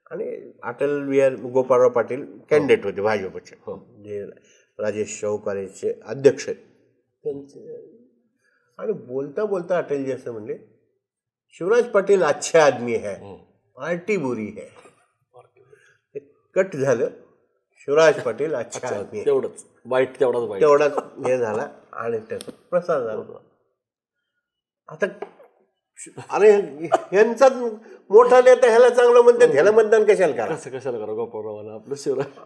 आणि अटल बिहारी गोपाळराव पाटील कॅन्डिडेट होते भाजपचे, जे राजेश शाहू कॉलेजचे अध्यक्ष आहेत त्यांचे. आणि बोलता बोलता अटलजी असं म्हणले, शिवराज पाटील अच्छा आदमी है, पार्टी बुरी है. कट झालं, शिवराज पाटील अच्छा आदमी, तेवढंच वाईट, तेवढाच हे झाला आणि त्याचा प्रसार झाला. आता अरे यांचाच मोठा नेता ह्याला चांगलं म्हणतात, ह्याला मतदान कशाला करा गोपाळरावाला, आपलं शिवराज,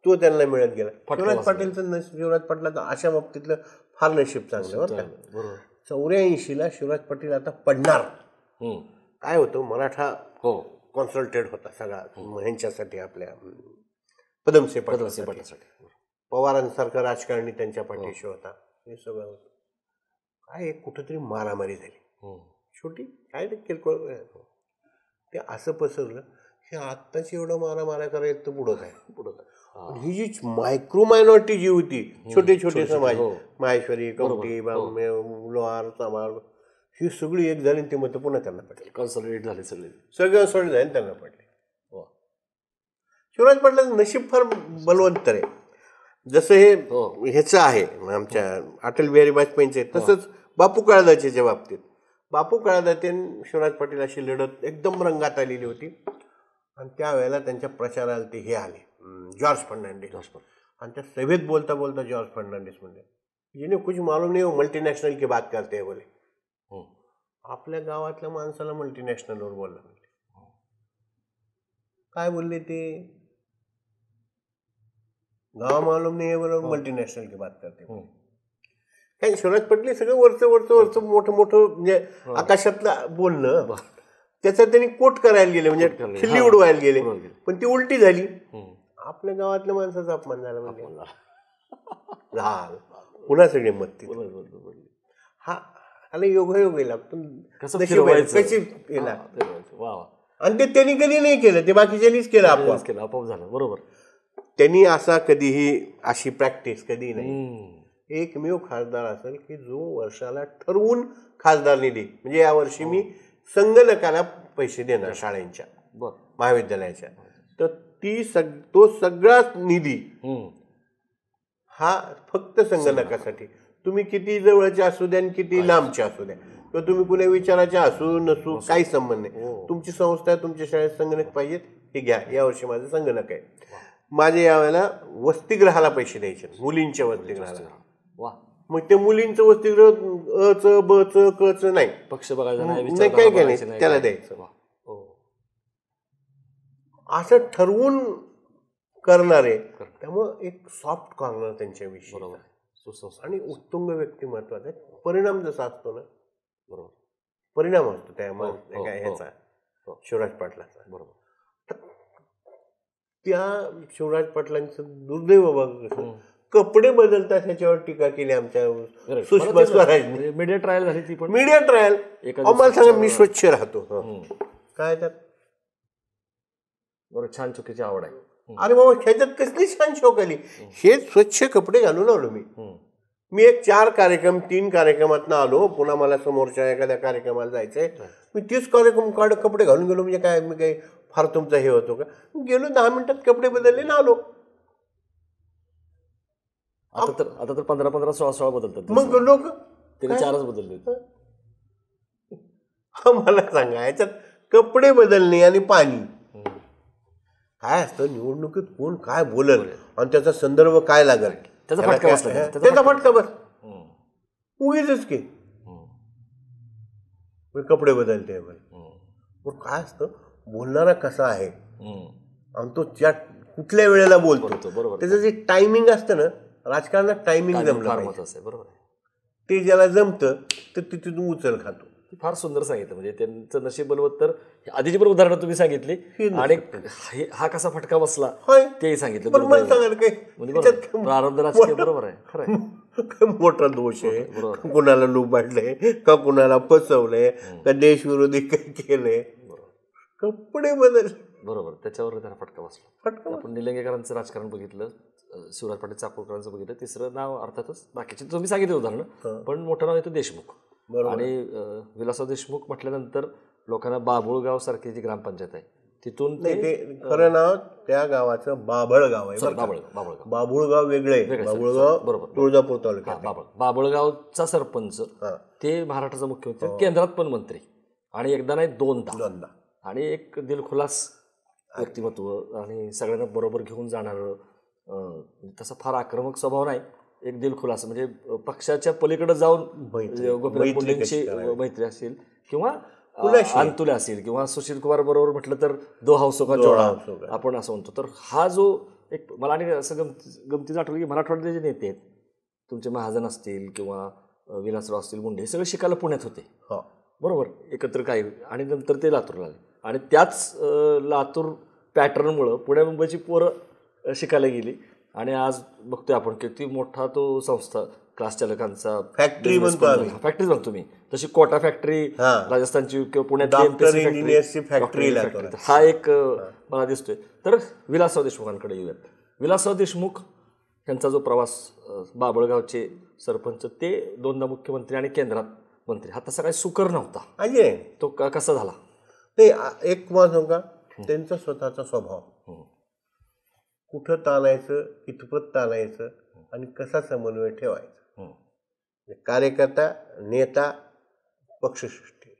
तो त्यांना मिळत गेला. शिवराज पाटीलचं शिवराज पाटलाचं अशा बाबतीतलं फार नशीब चांगलं बरं का. 84ला शिवराज पाटील आता पडणार. काय होतं, मराठा कॉन्सल्टेड होता सगळा ह्यांच्यासाठी, आपल्या पदमसे पाटलासाठी. पवारांसारखं राजकारणी त्यांच्या पाठीशी होता. हे सगळं होतं. काय कुठंतरी मारामारी झाली छोटी, काय ते किरकोळ, ते असं पसरलं की आत्ताच एवढं मारामाऱ्या करायचं तर पुढं काय. ही जी मायक्रो मायनॉरिटी जी होती, छोटे छोटे समाज, माहेश्वरी, कवठी, लोहार, समाज, ही सगळी एक झाली. ती मतं पुन्हा त्यांना पडली, कन्सॉलिडेट झाले सगळं सोड झाले, त्यांना पडले. शिवराज पाटलाचं नशीब फार बलवंत आहे. जसं हे ह्याचं आहे आमच्या अटल बिहारी वाजपेयींचे, तसंच बापू काळदाच्या बाबतीत बापू काळदाते शिवराज पाटील अशी लढत एकदम रंगात आलेली होती. आणि त्यावेळेला त्यांच्या प्रचाराला ते हे आले, जॉर्ज फर्नांडिस. आणि त्या सभेत बोलता बोलता जॉर्ज फर्नांडिस म्हणले, जिन्हें कुछ मालूम नहीं वो मल्टीनॅशनल की बात करते हैं बोले. आपल्या गावातल्या माणसाला मल्टीनॅशनलवर बोलला. काय बोलले ते, गाव मालूम नाही बरोबर मल्टीनॅशनल की बात करते. काय शिवराज पटले सगळं वरचं मोठं म्हणजे आकाशातलं बोलणं, त्याचा त्यांनी कोट करायला गेले, म्हणजे खिल्ली उडवायला गेले, पण ती उलटी झाली. आपल्या गावातल्या माणसाचा अपमान झाला म्हणजे पुन्हा सगळे मत. हा आणि योगायोग लागतो, कशी केला. आणि ते त्यांनी कधी नाही केलं, ते बाकीच्यांनीच केलं, आपोआप झालं. बरोबर. त्यांनी असा कधीही अशी प्रॅक्टिस कधी नाही. एकमेव खासदार असेल की जो वर्षाला ठरवून खासदार निधी, म्हणजे यावर्षी मी संगणकाला पैसे देणार शाळेच्या महाविद्यालयाच्या, तर तो सगळा निधी हा फक्त संगणकासाठी. तुम्ही किती जवळचे असू द्या आणि किती लांबचे असू द्या, किंवा तुम्ही कुण्या विचाराचे असू नसू, काही संबंध नाही. तुमची संस्था आहे, तुमच्या शाळेत संगणक पाहिजेत, हे घ्या. यावर्षी माझं संगणक आहे. माझे यावेळेला वसतिगृहाला पैसे द्यायचे, मुलींच्या वसतिगृहाला. मग ते मुलींचं वसतिगृह अच बच कच नाही, पक्ष बघायचं नाही, काय नाही, त्याला द्यायचं. असं ठरवून करणारे, त्यामुळं एक सॉफ्ट कॉर्नर त्यांच्याविषयी आणि उत्तुंग व्यक्तिमत्वाचा परिणाम जसा असतो ना, बरोबर परिणाम असतो त्या ह्याचा, शिवराज पाटलाचा. बरोबर. त्या शिवराज पाटलांचं दुर्दैव बघ, कपडे बदलतात ह्याच्यावर टीका केली आमच्या सुषमा स्वराजने. मीडिया ट्रायल झाली ती, पण मीडिया ट्रायल आम्हाला सांगा, मी स्वच्छ राहतो, काय त्यात बरं छान चुकीची आवड आहे. अरे बाबा ह्याच्यात कसली छान शोक आली, हे स्वच्छ कपडे घालून आलो मी एक 4 कार्यक्रम 3 कार्यक्रमातनं आलो, पुन्हा मला समोरच्या एखाद्या कार्यक्रमाला जायचंय, मी 30 कार्यक्रम कपडे घालून गेलो. म्हणजे काय, मी काही फार तुमचा हे होतो का, गेलो 10 मिनिटात कपडे बदलले ना आलो. आता तर 15 16 बदलतात, मग लोक 4च बदलले. मला सांगा, याच्यात कपडे बदलणे आणि पाणी काय असतं, निवडणुकीत कोण काय बोलल आणि त्याचा संदर्भ काय लागेल, त्याचा फटका बस उगीच की कपडे बदलते. पण काय असतं, बोलणारा कसा आहे आणि तो त्या कुठल्या वेळेला बोलतो, बरोबर. त्याचं जे टायमिंग असतं ना, राजकारणात टायमिंग जमलं पाहिजे. बरोबर. ते ज्याला जमतं तर ते तिथून उचल खातो. फार सुंदर सांगितलं, म्हणजे त्यांचं नशीब बलवत. तर आधीची पण उदाहरणं तुम्ही सांगितली आणि हा कसा फटका बसला तेही सांगितलं. प्रारंभ राजकीय, बरोबर आहे, खरं मोठा दोष आहे, कुणाला लुबाडलंय का, कुणाला फसवलंय का, देशविरोधी काय केलंय, कपडे बदल, बरोबर, त्याच्यावर त्याला फटका बसला. आपण निलंगेकरांचं राजकारण बघितलं, शिवराज पाटील चाकूरकरांचं बघितलं, तिसरं नाव अर्थातच बाकीचे तुम्ही सांगितलं उदाहरणं, पण मोठं नाव येतं देशमुख. आणि विलासराव देशमुख म्हटल्यानंतर लोकांना बाभुळगाव सारखी जी ग्रामपंचायत आहे तिथून ते खरं नाव त्या गावाचं बाभळगाव आहे. बाभुळगाव वेगळे, बाभुळगाव बरोबर तुळजापूर तालुक्यात. बाभुळगावचा सरपंच, ते महाराष्ट्राचा मुख्यमंत्री, केंद्रात पण मंत्री, आणि एकदा नाही दोनदा, आणि एक दिलखुलास व्यक्तिमत्व, आणि सगळ्यांना बरोबर घेऊन जाणारं. तसा फार आक्रमक स्वभाव नाही, एक दिलखुलास, म्हणजे पक्षाच्या पलीकडे जाऊन गोपीनाथ मुंडेंची मैत्री असेल किंवा अंतुले असेल किंवा सुशील कुमार बरोबर म्हटलं तर दो हाऊसो का जोडा आपण असं म्हणतो. तर हा जो एक मला आणि असं गमतीचं आठवलं की मराठवाड्यातले जे नेते आहेत तुमचे, महाजन असतील किंवा विलासराव असतील, मुंडे, हे सगळे शिकायला पुण्यात होते, बरोबर, एकत्र काही, आणि नंतर ते लातूरला आले, आणि त्याच लातूर पॅटर्नमुळं पुण्या मुंबईची पोरं शिकायला गेली. आणि आज बघतोय आपण किती मोठा तो संस्था, क्लास चालकांचा फॅक्टरी म्हणतो मी, तशी कोटा फॅक्टरी राजस्थानची किंवा पुण्यातली फॅक्टरी, हा एक मला दिसतोय. तर विलासराव देशमुखांकडे येऊयात. विलासराव देशमुख यांचा जो प्रवास, बाभळगावचे सरपंच, ते 2दा मुख्यमंत्री आणि केंद्रात मंत्री, हा तसा काही सुकर नव्हता. तो कसा झाला ते एक सांगू का, त्यांचा स्वतःचा स्वभाव, कुठं ताणायचं, कितपत ताणायचं आणि कसा समन्वय ठेवायचा. कार्यकर्ता, नेता, पक्षश्रेष्ठी,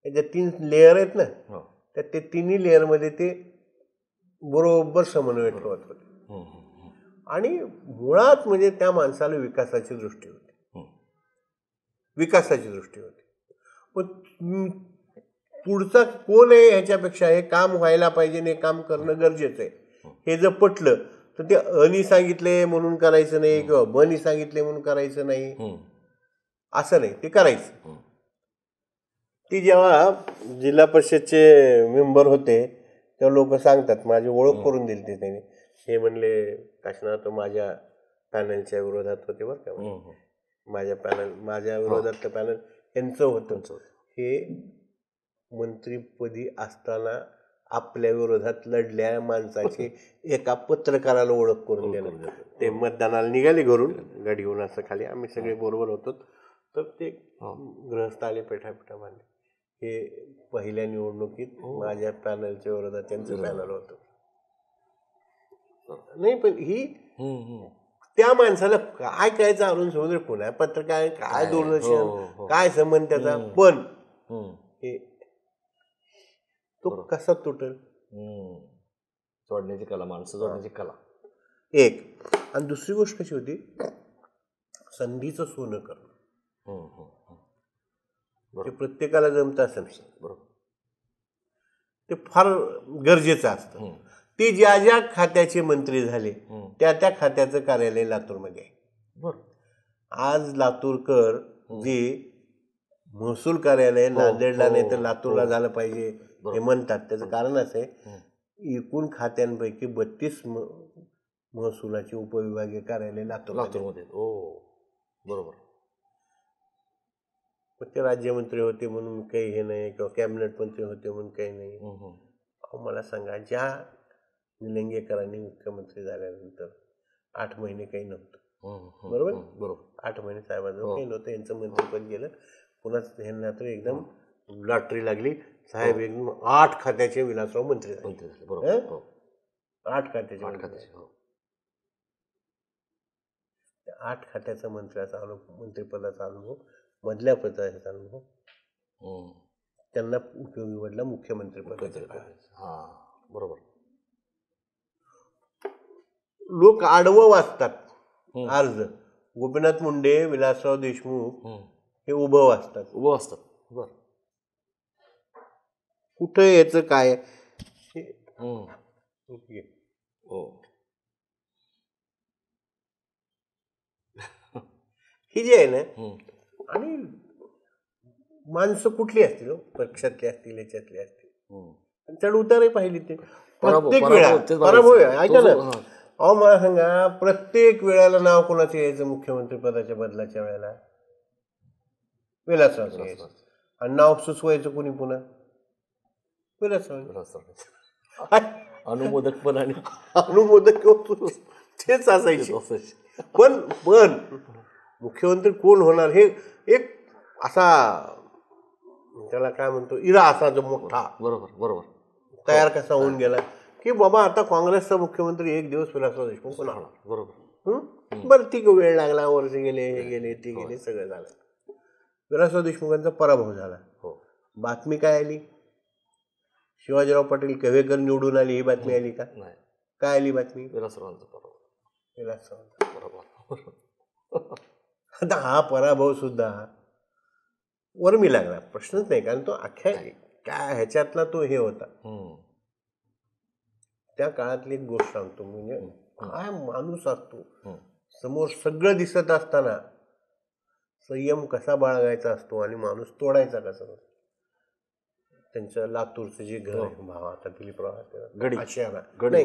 हे जे 3 लेअर आहेत ना, तर ते 3ही लेअरमध्ये ते बरोबर समन्वय ठेवत होते. आणि मुळात म्हणजे त्या माणसाला विकासाची दृष्टी होती. पण पुढचा कोण आहे ह्याच्यापेक्षा हे काम व्हायला पाहिजे आणि हे काम करणं गरजेचं आहे. हे जर पटलं तर ते अनी सांगितले म्हणून करायचं नाही किंवा बनी सांगितले म्हणून करायचं नाही, असं नाही, ते करायचं. ती जेव्हा जिल्हा परिषदचे मेंबर होते तेव्हा लोक सांगतात, माझी ओळख करून दिली ते त्यांनी. हे म्हणले काशीनाथ माझ्या पॅनलच्या विरोधात होते बरं का, माझ्या विरोधातलं पॅनल यांचं होतं. हे मंत्रीपदी असताना आपल्या विरोधात लढल्या माणसाची एका पत्रकाराला ओळख करून देणं. ते मतदानाला निघाले घरून गाडी घेऊन असं खाली, आम्ही सगळे बरोबर होतो, तर ते गृहस्थ आले पेठापेठा बांधले. हे पहिल्या निवडणुकीत माझ्या पॅनलच्या विरोधात त्यांचं पॅनल होतं. नाही पण ही त्या माणसाला काय कायचं अरुण समुद्र पुन्हा पत्रकार काय दूरदर्शन काय संबंध त्याचा, पण हे तो कसा तुटेल, जोडण्याची कला, माणसं जोडण्याची कला एक. आणि दुसरी गोष्ट कशी होती, संधीचं सोनं करणं. ते प्रत्येकाला जमतं असं नाही, बरोबर, ते फार गरजेचं असतं. ते ज्या ज्या खात्याचे मंत्री झाले त्या त्या खात्याचं कार्यालय लातूरमध्ये आहे. बरं, आज लातूरकर जे महसूल कार्यालय नांदेडला नाही तर लातूरला झालं पाहिजे हे म्हणतात, त्याचं कारण असं आहे, एकूण खात्यांपैकी 32 महसुलाचे उपविभागीय कार्यालय लातूरमध्ये. बरोबर. ते राज्यमंत्री होते म्हणून काही हे नाही किंवा कॅबिनेट मंत्री होते म्हणून काही नाही. मला सांगा, ज्या निलंगेकरांनी मुख्यमंत्री झाल्यानंतर 8 महिने काही नव्हतं, बरोबर, 8 महिने साहेबांजवळ काही नव्हतं, यांचं मंत्रिपद गेलं. पुन्हा ह्यांना तर एकदम लॉटरी लागली, साहेब एकदम 8 खात्याचे विलासराव मंत्री झाले. 8 खात्याचे 8 खात्याचा मंत्र्याचा अनुभव, मंत्रिपदाचा अनुभव, मधल्या पदाचा अनुभव त्यांना उपयोगी पडला मुख्यमंत्री पदाचा. बरोबर. लोक आडवं वाचतात अर्ज. गोपीनाथ मुंडे, विलासराव देशमुख हे उभं वाचतात. बर, कुठं याचं काय ही जी आहे ना, आणि माणसं कुठली असतील, पक्षातली असतील, याच्यातली असतील, चढ उतारही पाहिली ते प्रत्येक वेळा पराभव. ऐका ना, अहो मला सांगा, प्रत्येक वेळेला नाव कोणाचं यायचं मुख्यमंत्री पदाच्या बदलाच्या वेळेला? विलासराव यायचं. आणि नाव सुचवायचं कोणी पुन्हा? विलासराव. अनुमोदक तेच असायचे. पण मुख्यमंत्री कोण होणार हे एक असा त्याला काय म्हणतो इरा असा जो मोठा बरोबर तयार कसा होऊन गेला की बाबा आता काँग्रेसचा मुख्यमंत्री एक दिवस विलासराव देशमुख कोण होणार. बरोबर. बरं, ती वेळ लागला, वर्ष गेले, हे गेले, ती गेले, सगळं झालं. विलासराव देशमुखांचा पराभव झाला. बातमी काय आली? शिवाजीराव पाटील केव्हेकर निवडून आली, ही बातमी आली का? काय आली बातमी? विलासरावांचा पराभव. आता हा पराभव सुद्धा वर्मी लागला, प्रश्नच नाही, कारण तो अख्ख्या काय ह्याच्यातला तो हे होता. त्या काळातली एक गोष्ट सांगतो, म्हणजे काय माणूस असतो, समोर सगळं दिसत असताना संयम कसा बाळगायचा असतो आणि माणूस तोडायचा कसा. त्यांचं लातूरचं जे घर आहे, भाव आता दिलीपराव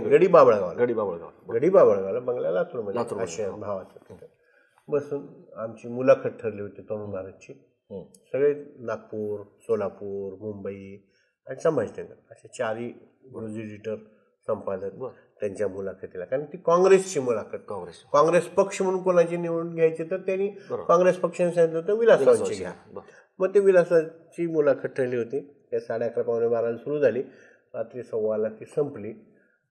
गडी बाबळगावला बंगला लातूरमध्ये आशिया भावाचं. बसून आमची मुलाखत ठरली होती तरुण भारतची. सगळे नागपूर, सोलापूर, मुंबई आणि संभाजीनगर असे 4 न्यूज एडिटर, संपादक त्यांच्या मुलाखतीला. कारण ती काँग्रेसची मुलाखत, काँग्रेस पक्ष म्हणून कोणाची निवडून घ्यायची तर त्यांनी काँग्रेस पक्षाने सांगितलं होतं विलासरावांची घ्या. मग ते विलासरावांची मुलाखत ठरली होती. त्या 11:30 पावणे 12 सुरू झाली, रात्री 1:15 ती संपली.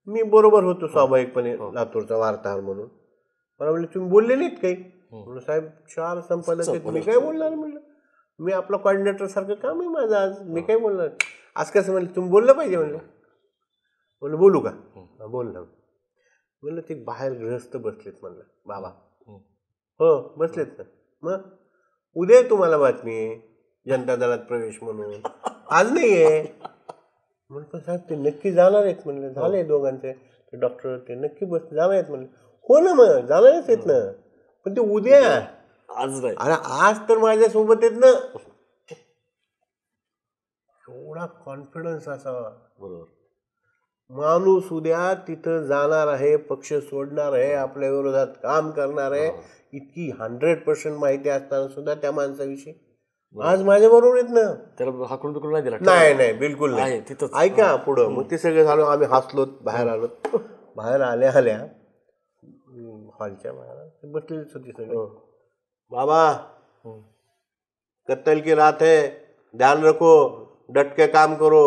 मी बरोबर होतो स्वाभाविकपणे लातूरचा वार्ताहर म्हणून. मला म्हणलं तुम्ही बोलले नाहीत काही? म्हणलं साहेब 4 संपादक आहेत, मी काय बोलणार? म्हणलं मी आपला कॉर्डिनेटर सारखं काम आहे माझं आज, मी काय बोलणार? आज कसं म्हणलं तुम्ही बोललं पाहिजे. म्हणलं बोलू का? बोललं. म्हणलं ते बाहेर गृहस्थ बसलेत. म्हणलं बाबा हो बसलेत ना. मग उद्या तुम्हाला बातमी आहे जनता दलात प्रवेश म्हणून. आज नाही आहे. म्हणतो साहेब ते नक्की जाणार आहेत म्हणलं. झाले दोघांचे ते डॉक्टर ते नक्की जाणार आहेत म्हणलं. हो ना मग जाणारच आहेत ना, पण ते उद्या आज नाही. अरे आज तर माझ्यासोबत आहेत ना. एवढा कॉन्फिडन्स असावा. बरोबर. माणूस उद्या तिथं जाणार आहे, पक्ष सोडणार आहे, आपल्या विरोधात काम करणार आहे, इतकी 100% माहिती असताना सुद्धा त्या माणसाविषयी आज माझ्या बरोबर आहेत ना. त्याला हाकून बिकून नाही दिला. नाही नाही बिलकुल नाही. तिथंच ऐका पुढं मग ते सगळे झालो. आम्ही हसलो, बाहेर आलो. बाहेर आल्या हॉलच्या बाहेर बसलेलीच होती सगळे. बाबा कत्ल की रात है, ध्यान रखो, डट के काम करो,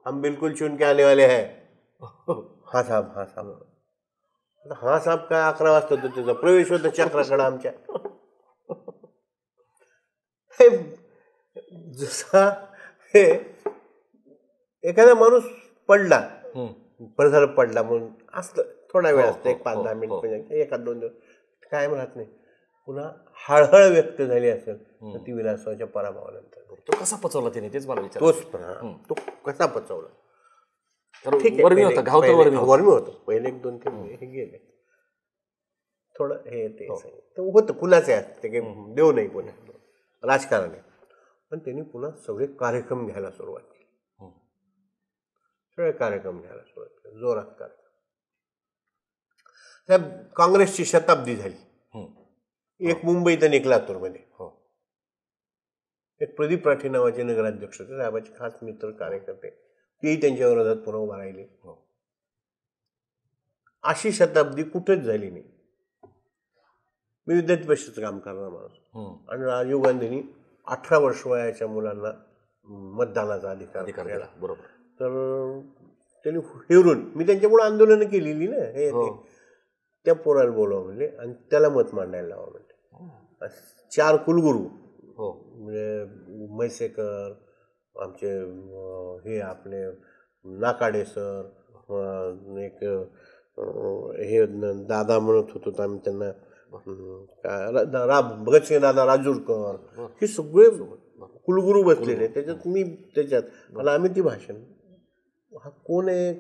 हम बिल्कुल चुन के आने वाले हैं. हा साहेब हा साहेब. हा साहेब काय 11 वाजता होतो त्याचा प्रवेश होता चक्राकडे आमच्या. जसा हे एखादा माणूस पडला पडझड पडला म्हणून असतं थोडा वेळ असतं, 1-5-10 मिनिट, 1-2 दिवस काय म्हणत नाही. पुन्हा हळहळ व्यक्त झाली असेल तर ती विलासरावच्या पराभवानंतर. तो कसा पचवला त्याने तेच मला विचार. तो कसा पचवला. वर्मी होता, घाव तर वर्मी होतं. पहिले 1-2-3 हे गेले थोडं हे ते होतं कुणाचे असतं ते काही देऊ नाही कोणी राजकारण आहे. पण त्यांनी पुन्हा सगळे कार्यक्रम घ्यायला सुरुवात केली. सगळे कार्यक्रम घ्यायला सुरुवात केली, जोरात कार्यक्रम. साहेब काँग्रेसची शताब्दी झाली. एक मुंबईत आणि एक लातूरमध्ये. एक प्रदीप राठी नावाचे नगराध्यक्ष होते, साहेबाचे खास मित्र कार्यकर्ते, तेही त्यांच्या विरोधात पुन्हा उभा राहिले. अशी शताब्दी कुठेच झाली नाही. मी विद्यार्थी परिषदेचं काम करणार माणूस आणि राजीव गांधींनी 18 वर्ष वयाच्या मुलांना मतदानाचा अधिकार दिला. बरोबर. तर त्यांनी हेरून मी त्यांच्यामुळे आंदोलनं केलेली ना, हे त्या पोराला बोलावं म्हणले आणि त्याला मत मांडायला लावा म्हणले. 4 कुलगुरू म्हणजे म्हैसेकर, आमचे हे आपले नाकाडे सर, एक हे दादा म्हणत होतो आम्ही त्यांना, भगतसिंग दादा राजूरकर, हे सगळे कुलगुरू बसलेले. त्याच्यात मी त्याच्यात मला आम्ही ती भाषण हा कोण आहे,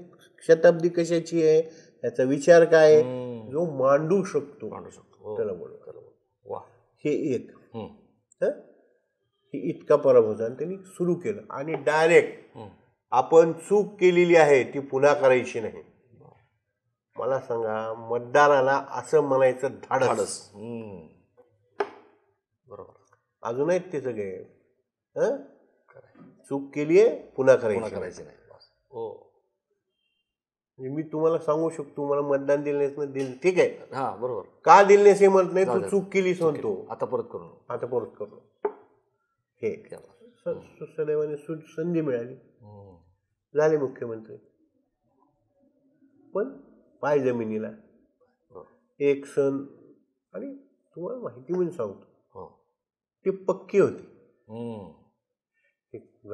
शताब्दी कशाची आहे, याचा विचार काय, जो मांडू शकतो त्याला बोलू. हे एक हे इतका पराभव झाला आणि त्यांनी सुरू केलं आणि डायरेक्ट आपण चूक केलेली आहे ती पुन्हा करायची नाही. मला सांगा मतदाराला असं म्हणायचं धाडस. बरोबर. अजून आहेत ते सगळे चूक केली आहे पुन्हा करायची नाही. मी तुम्हाला सांगू शकतो मला मतदान दिलं नाही, ठीक आहे, हा बरोबर, का दिलं नाही हे म्हणत नाही, तू चूक केलीस म्हणतो, आता परत करू. हे सुदैवाने संधी मिळाली, झाले मुख्यमंत्री. पण पाय जमिनीला एक सण. आणि तुम्हाला माहिती म्हणून सांगतो ते पक्के होते.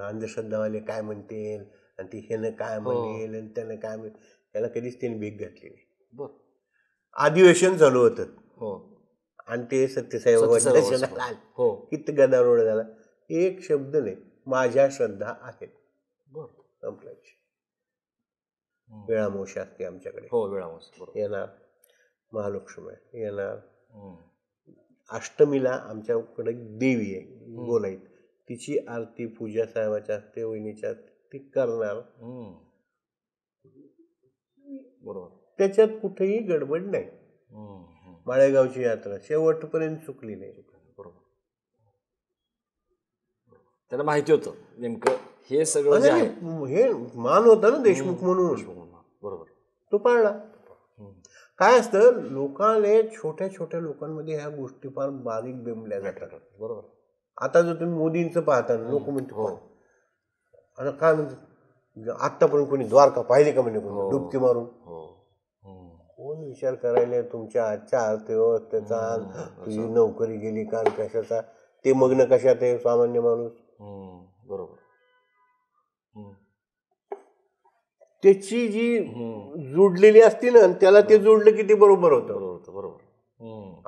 अंधश्रद्धावाले काय म्हणतील आणि ती ह्यानं काय म्हणेल आणि त्यानं काय म्हणेल, त्याला कधीच त्यांनी भीक घातली नाही. अधिवेशन चालू होतं आणि ते सत्यसाई किती गदारोळ झाला. एक शब्द नाही, माझ्या श्रद्धा आहेत संपलायची. वेळामोशी असते आमच्याकडे, येणार महालक्ष्मी येणार, अष्टमीला आमच्याकडे देवी आहे गोलाईत, तिची आरती पूजा साहेबाच्या असते, वहिनीच्या ती करणार. बरोबर. त्याच्यात कुठेही गडबड नाही. माळेगावची यात्रा शेवटपर्यंत चुकली नाही. बरोबर. त्याला माहिती होतं नेमकं हे सगळं जे आहे, हे मान होता ना देशमुख म्हणून. बरोबर. तो पाळला. काय असतं लोकांना, छोट्या छोट्या लोकांमध्ये ह्या गोष्टी फार बारीक बेंबल्या जातात. बरोबर. आता जर तुम्ही मोदींचं पाहता लोक म्हणतो आता काय म्हणतात, आतापर्यंत कोणी द्वारका पाहिली का म्हणजे डुबकी मारून. कोण विचार करायला तुमच्या आजच्या अर्थव्यवस्थेचा, तुझी नोकरी गेली का कशाचा, ते मग्न कशात आहे सामान्य माणूस. बरोबर. त्याची जी जोडलेली असती ना त्याला ते जोडलं की ते बरोबर होतं. बरोबर.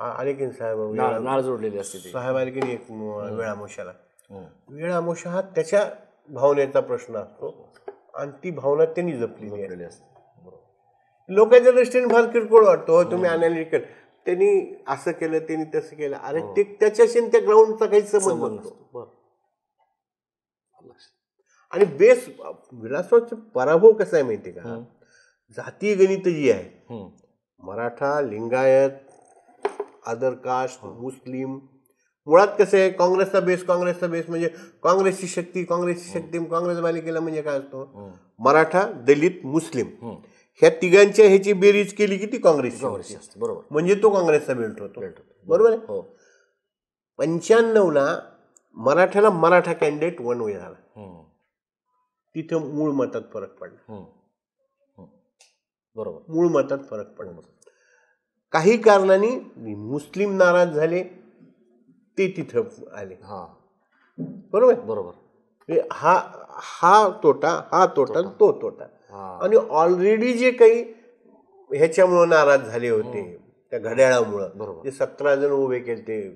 आले की साहेब नाळ जोडलेली असते साहेब आले की एक वेळामोशाला वेळ आमोशा हा त्याच्या भावनेचा प्रश्न असतो आणि ती भावना त्यांनी जपलेली आहे. लोकांच्या दृष्टीने फार किरकोळ वाटतो. तुम्ही अनालिटिकल त्यांनी असं केलं त्यांनी तसं केलं, अरे ते त्याच्याशी त्या ग्राउंडचा काही संबंध नसतो. आणि बेस विलासरावचा पराभव कसा आहे माहिती का, जातीय गणित जी आहे, मराठा, लिंगायत, अदर कास्ट, मुस्लिम, मुळात कसं आहे, काँग्रेसचा बेस म्हणजे काँग्रेसची शक्ती, काँग्रेस मालिकेला म्हणजे काय असतो, मराठा, दलित, मुस्लिम ह्या तिघांच्या ह्याची बेरीज केली की ती काँग्रेसची असते. बरोबर, म्हणजे तो काँग्रेसचा बेल्ट होतो. बरोबर आहे. 95ला मराठ्याला मराठा कॅन्डिडेट वन वे झाला, तिथं मूळ मतात फरक पडला. बरोबर, मूळ मतात फरक पडला. काही कारणांनी मुस्लिम नाराज झाले, ते तिथं आले. बरोबर बरोबर. हा तोटा तो तोटा. आणि ऑलरेडी जे काही ह्याच्यामुळं नाराज झाले होते त्या घड्याळामुळं, जे 17 जण उभे केले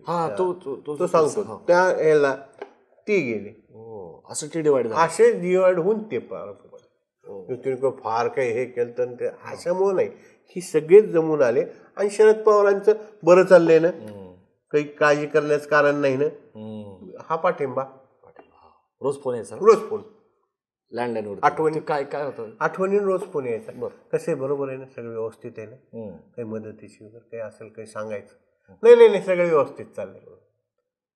तो सांगतो त्या ह्याला ती गेले. असे डिवाइड होऊन ते फार काही हे केलं तर ते अशामुळं नाही, ही सगळेच जमून आले. आणि शरद पवारांचं बरं चाललंय ना, काही काळजी करण्याचं कारण नाही ना, हा पाठिंबा. रोज फोन यायचा, रोज फोन लँडलाईनवर, आठवणी काय काय होतं, आठवणी रोज फोन यायचा. कसं आहे, बरोबर आहे ना, सगळं व्यवस्थित आहे ना, काही मदतीची वगैरे काही असेल काही सांगायचं, नाही सगळं व्यवस्थित चाललंय.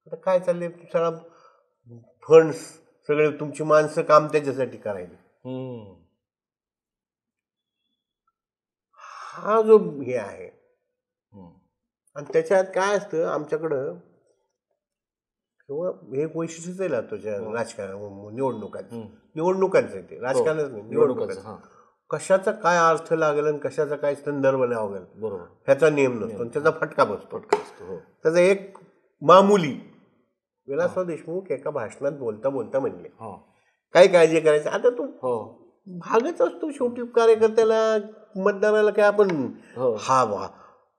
आता काय चाललंय, सगळा फंड्स सगळे तुमची माणसं काम त्याच्यासाठी करायची. हा जो हे आहे, आणि त्याच्यात काय असतं आमच्याकडं, किंवा हे वैशिष्ट्यच आहे ना तुझ्या राजकारण निवडणुकांचं ते राजकारणच नाही, निवडणुकांचं कशाचा काय अर्थ लागेल आणि कशाचा काय संदर्भ लागेल, बरोबर, ह्याचा नियम नसतो, त्याचा फटका बसतो. त्याचा एक मामुली विलासराव देशमुख एका भाषणात बोलता म्हणले, काय काळजी करायची, आता तू भागच असतो शेवटी कार्यकर्त्याला, मतदाराला काय आपण हा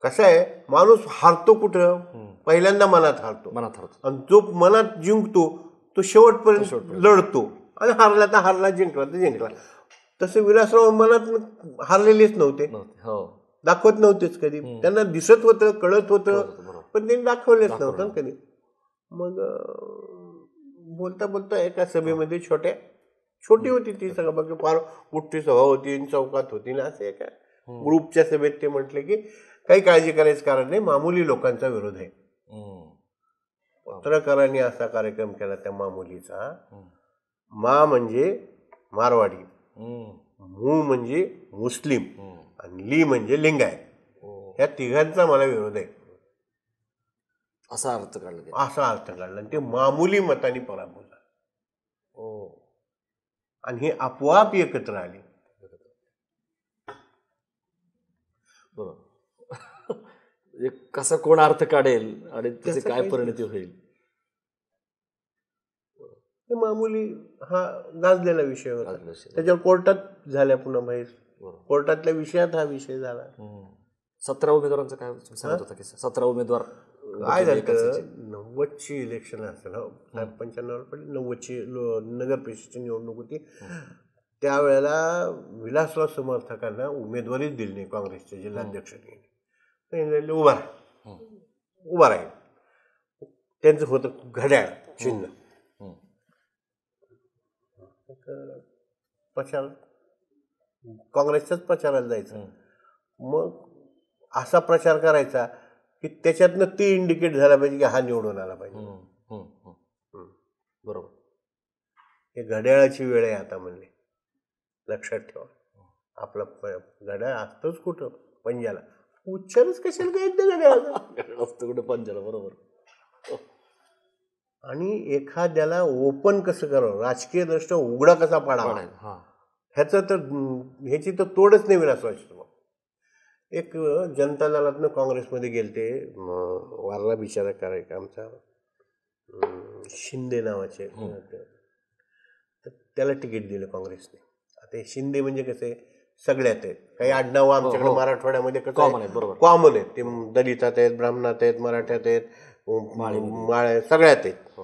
कसं आहे, माणूस हारतो कुठं, पहिल्यांदा मनात हारतो, आणि जो मनात जिंकतो तो शेवटपर्यंत लढतो, आणि हारला तर हारला, जिंकला तर जिंकला. तसे विलासराव मनात हारलेलेच नव्हते, दाखवत नव्हतेच कधी, त्यांना दिसत होतं, कळत होतं, पण त्यांनी दाखवलेच नव्हतं कधी. मग बोलता एका सभेमध्ये छोटी होती ती सभा, बाकी फार मोठी सभा होती, चौकात होती ना, असे एका ग्रुपच्या सभेत ते म्हटले की काही काळजी करायचं कारण नाही, मामुली लोकांचा विरोध आहे. पत्रकारांनी असा कार्यक्रम केला त्या मामुलीचा, मा म्हणजे मारवाडी, मू म्हणजे मुस्लिम, आणि ली म्हणजे लिंगायत, ह्या तिघांचा मला विरोध आहे, असा अर्थ काढला. आणि ते मामुली मताने पराभव झाला, आणि हे आपोआप एकत्र आले. कसा कोण अर्थ काढेल आणि त्याचे काय परिणती होईल, मामुली हा गाजलेला विषय होता. त्याच्यावर कोर्टात झाल्या, पुन्हा बाहेर कोर्टातल्या विषयात हा विषय झाला. 17 उमेदवारांचा काय सांगत होता की 17 उमेदवार काय झालं, 90ची इलेक्शन असेल, 95 पडली, 90ची नगर परिषदेची निवडणूक होती. त्यावेळेला विलासराव समर्थकांना उमेदवारीच दिली नाही काँग्रेसच्या जिल्हाध्यक्षांनी. उभा राहील, त्यांचं होतं घड्याळ चिन्ह. प्रचार काँग्रेसच्याच प्रचाराला जायचं, मग असा प्रचार करायचा की त्याच्यातनं ते इंडिकेट झाला पाहिजे की हा निवडून आला पाहिजे. बरोबर, हे घड्याळाची वेळ आहे आता म्हणले, लक्षात ठेवा. आपला घड्याळ असतोच कुठं, पंजाला, उच्चारच कशाला काय घड्याळ असतं कुठं, पंजाला. बरोबर. आणि एखाद्याला ओपन कसं करावं, राजकीय दृष्ट्या उघडा कसा पाडावा, ह्याची तर तोडच नाही विलासरावची. एक जनता दलातनं काँग्रेसमध्ये गेलते, वारला बिचारा करायचा आमचा शिंदे नावाचे, तर त्याला तिकीट दिलं काँग्रेसने. आता हे शिंदे म्हणजे कसे सगळ्यात आहेत, काही आडनावं आमच्याकडे मराठवाड्यामध्ये कसं कॉमन आहेत, ते दलितात आहेत, ब्राह्मणात आहेत, मराठ्यात आहेत, माळे सगळ्यात आहेत.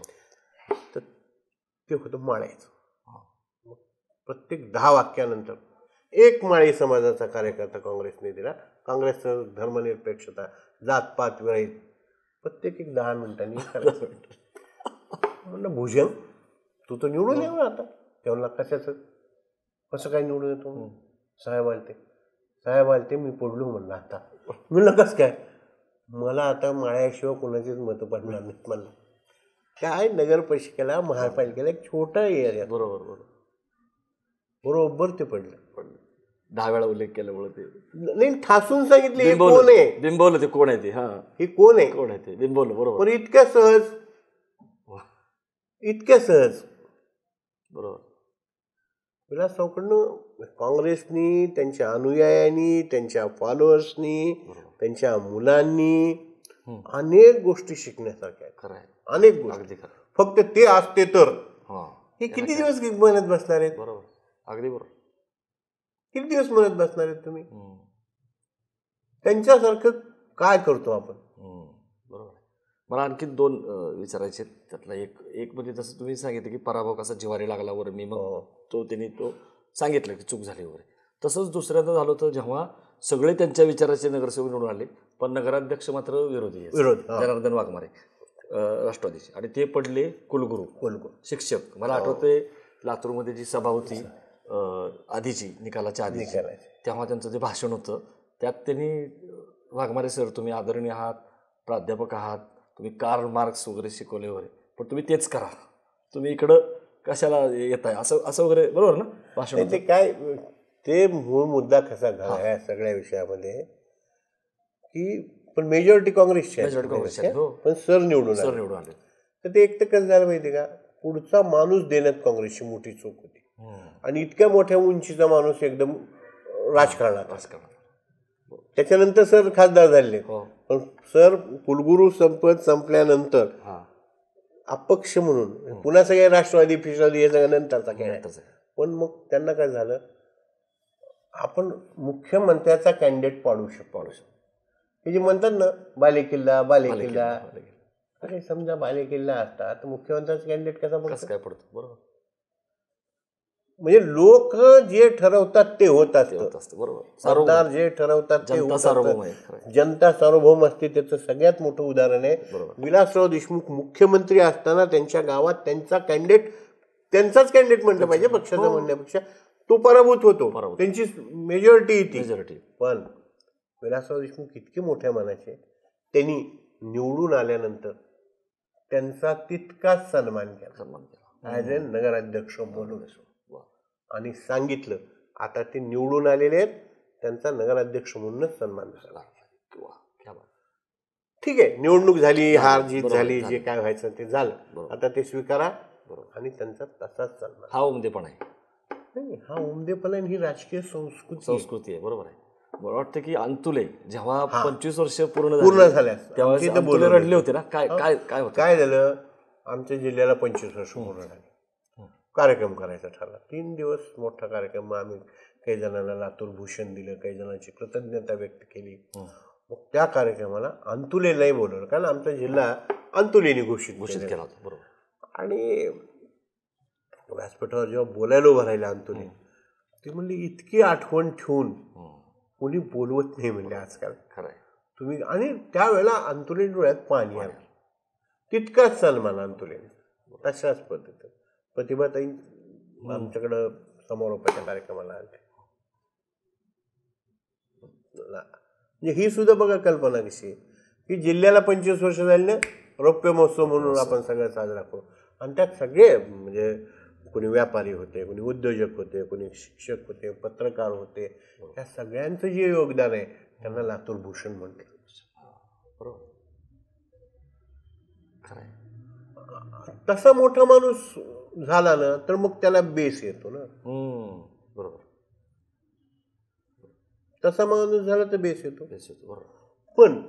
तर ते होतं माळ्याचं. प्रत्येक 10 वाक्यानंतर एक माळी समाजाचा कार्यकर्ता काँग्रेसने दिला. काँग्रेसचं धर्मनिरपेक्षता, जातपात विरहित प्रत्येक एक 10 मिनिटांनी करायचं. म्हणलं भूषण तू तर निवडून येऊ आता. तेव्हा कशाचं कसं काय निवडून येतो. साहेब आलते मी पडलो म्हणलं आता. म्हणलं कसं काय. मला आता माळ्याशिवाय कोणाचीच मतं पडणार नाहीत म्हणलं. काय नगरपालिकेला महापालिकेला एक छोटा एरिया बरोबर ते पडलं. 10 वेळा उल्लेख केल्यामुळे ते नाही ठासून सांगितले हे कोण आहे. बिंबवलं ते कोण आहे ते. हा हे कोण आहे कोण आहे ते बिंबवलं. बरोबर. पण इतक्या सहज बरोबर. विलासरावकडनं काँग्रेसनी त्यांच्या अनुयायांनी त्यांच्या फॉलोअर्सनी त्यांच्या मुलांनी अनेक गोष्टी शिकण्यासारख्या आहेत. खरं आहे. अनेक गोष्टी. फक्त ते असते तर हे किती दिवस म्हणत बसणार आहेत. बरोबर. अगदी बरोबर. किती दिवस म्हणत बसणार आहेत तुम्ही. त्यांच्यासारखं काय करतो आपण. बरोबर. मला आणखी 2 विचारायचे. त्यातला एक म्हणजे जसं तुम्ही सांगितलं की पराभव कसा जिवारी लागला वगैरे. मी मग तो सांगितलं की चूक झाली वगैरे. तसंच दुसऱ्यांदा झालं होतं जेव्हा सगळे त्यांच्या विचाराचे नगरसेवक निवडून आले पण नगराध्यक्ष मात्र विरोधी. जनार्दन वाघमारे राष्ट्रवादीचे. आणि ते पडले कुलगुरू शिक्षक. मला आठवते लातूरमध्ये जी सभा होती आधीची निकालाच्या आधी तेव्हा त्यांचं जे भाषण होतं त्यात त्यांनी वाघमारे सर तुम्ही आदरणीय आहात, प्राध्यापक आहात, तुम्ही कार्ल मार्क्स वगैरे शिकवले वगैरे पण तुम्ही तेच करा, तुम्ही इकडं कशाला येत आहे असं वगैरे. बरोबर ना भाषण. ते काय ते मूळ मुद्दा कसा झाला या सगळ्या विषयामध्ये की पण मेजॉरिटी काँग्रेसची आहे पण सर निवडून आले. तर ते एक तर कसं झालं माहिती का पुढचा माणूस देण्यात काँग्रेसची मोठी चूक होती. आणि इतक्या मोठ्या उंचीचा माणूस एकदम राजकारणात. त्याच्यानंतर सर खासदार झाले पण सर कुलगुरू संपल्यानंतर अपक्ष म्हणून पुन्हा सगळे राष्ट्रवादी फिस्टवादी हे सगळं नंतरचा खेळ आहे. पण मग त्यांना काय झालं आपण मुख्यमंत्र्याचा कॅन्डिडेट पाडू शकतो. हे जे म्हणतात ना बालेकिल्ला अरे समजा बालेकिल्ला असता तर मुख्यमंत्र्याचा कॅन्डिडेट कसा काय पडतो. बरोबर. म्हणजे लोक जे ठरवतात ते होत असतं. बरोबर. सरदार जे ठरवतात ते जनता सार्वभौम असते. त्याचं सगळ्यात मोठं उदाहरण आहे विलासराव देशमुख मुख्यमंत्री असताना त्यांच्या गावात त्यांचाच कॅन्डिडेट म्हणलं पाहिजे पक्षाचं म्हणण्यापेक्षा तो पराभूत होतो. त्यांची मेजॉरिटी येते. पण विलासराव देशमुख इतके मोठ्या मनाचे त्यांनी निवडून आल्यानंतर त्यांचा तितकाच सन्मान केला ॲज ए नगराध्यक्ष म्हणून. आणि सांगितलं आता ते निवडून आलेले आहेत त्यांचा नगराध्यक्ष म्हणूनच सन्मान झाला. ठीक आहे निवडणूक झाली हार जीत झाली जे काय व्हायचं ते झालं. आता ते स्वीकारा आणि त्यांचा तसाच सन्मान. हा उमदेपणा आहे. हा उमदेपणा ही राजकीय संस्कृती आहे. बरोबर आहे. मला वाटतं की अंतुले जेव्हा 25 वर्ष पूर्ण झाल्या तेव्हा रडले होते ना. काय झालं आमच्या जिल्ह्याला 25 वर्ष पूर्ण झाली. कार्यक्रम करायचा ठरला. 3 दिवस मोठा कार्यक्रम. आम्ही काही जणांना लातूर भूषण दिलं, काही जणांची कृतज्ञता व्यक्त केली. मग त्या कार्यक्रमाला अंतुले नाही बोलवलं कारण आमचा जिल्हा अंतुलेने घोषित केला होता. बरोबर. आणि व्यासपीठावर जेव्हा बोलायला उभं राहिलं अंतुले ते म्हणले इतकी आठवण ठेवून कोणी बोलवत नाही म्हणले आजकाल. खरं तुम्ही. आणि त्यावेळेला अंतुले डोळ्यात पाणी आलं. तितकाच सन्मान अंतुलेने. तशाच पद्धतीने प्रतिभाताई आमच्याकडं समारोपाच्या कार्यक्रमाला आले. म्हणजे ही सुद्धा बघा कल्पना कशी की जिल्ह्याला 25 वर्ष झाली ना रौप्य महोत्सव म्हणून आपण सगळं साजरा करू. आणि त्यात सगळे म्हणजे कोणी व्यापारी होते, कोणी उद्योजक होते, कोणी शिक्षक होते, पत्रकार होते. त्या सगळ्यांचं जे योगदान आहे त्यांना लातूर भूषण म्हणतात. बरोबर. खरं. तसा मोठा माणूस झाला ना तर मग त्याला बेस येतो ना. बरोबर. तसा माणूस झाला तर बेस येतो. बरोबर. पण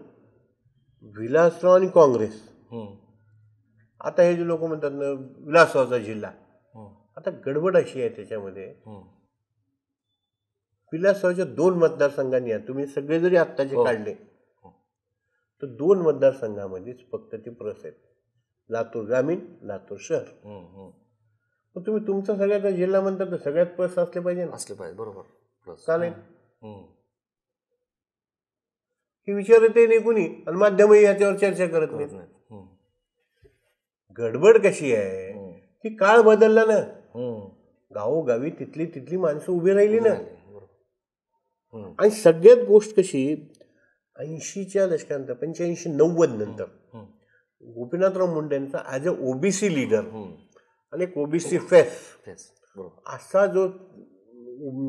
विलासराव आणि काँग्रेस आता हे जे लोक म्हणतात ना विलासरावचा जिल्हा आता गडबड अशी आहे त्याच्यामध्ये विलासरावच्या 2 मतदारसंघांनी तुम्ही सगळे जरी आत्ताचे काढले तर 2 मतदारसंघामध्येच फक्त ती प्रस आहेत. लातूर ग्रामीण, लातूर शहर. हम्म. मग तुम्ही तुमचा सगळ्याचा जिल्हा म्हणता तर सगळ्यात प्लस असले पाहिजे ना. असले पाहिजे, बरोबर. प्लस चालेल. ही विचारते नाही कुणी आणि माध्यमही याच्यावर चर्चा करत नाही. गडबड कशी आहे की काळ बदलला ना. गावोगावी तिथली माणसं उभी राहिली ना. आणि सगळ्यात गोष्ट कशी 80च्या दशकानंतर 85-90 नंतर गोपीनाथराव मुंडेंचा ॲज अ ओबीसी लीडर आणि एक ओबीसी फेस असा जो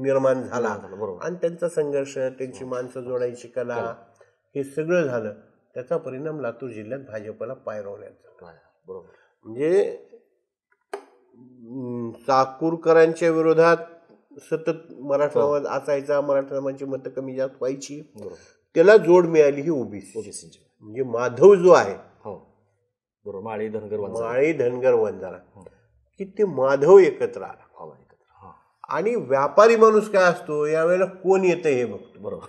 निर्माण झाला आणि त्यांचा संघर्ष, त्यांची माणसं जोडायची कला, हे सगळं झालं. त्याचा परिणाम लातूर जिल्ह्यात भाजपला पायरवण्याचा. म्हणजे चाकूरकरांच्या विरोधात सतत मराठा समाज असायचा, मराठा समाजाची मतं कमी जास्त व्हायची, त्याला जोड मिळाली ही ओबीसी. म्हणजे माधव जो आहे माळी धनगर वंजारा की ते माधव एकत्र आला. आणि व्यापारी माणूस काय असतो यावेळेला कोण येतं हे बघतो. बरोबर.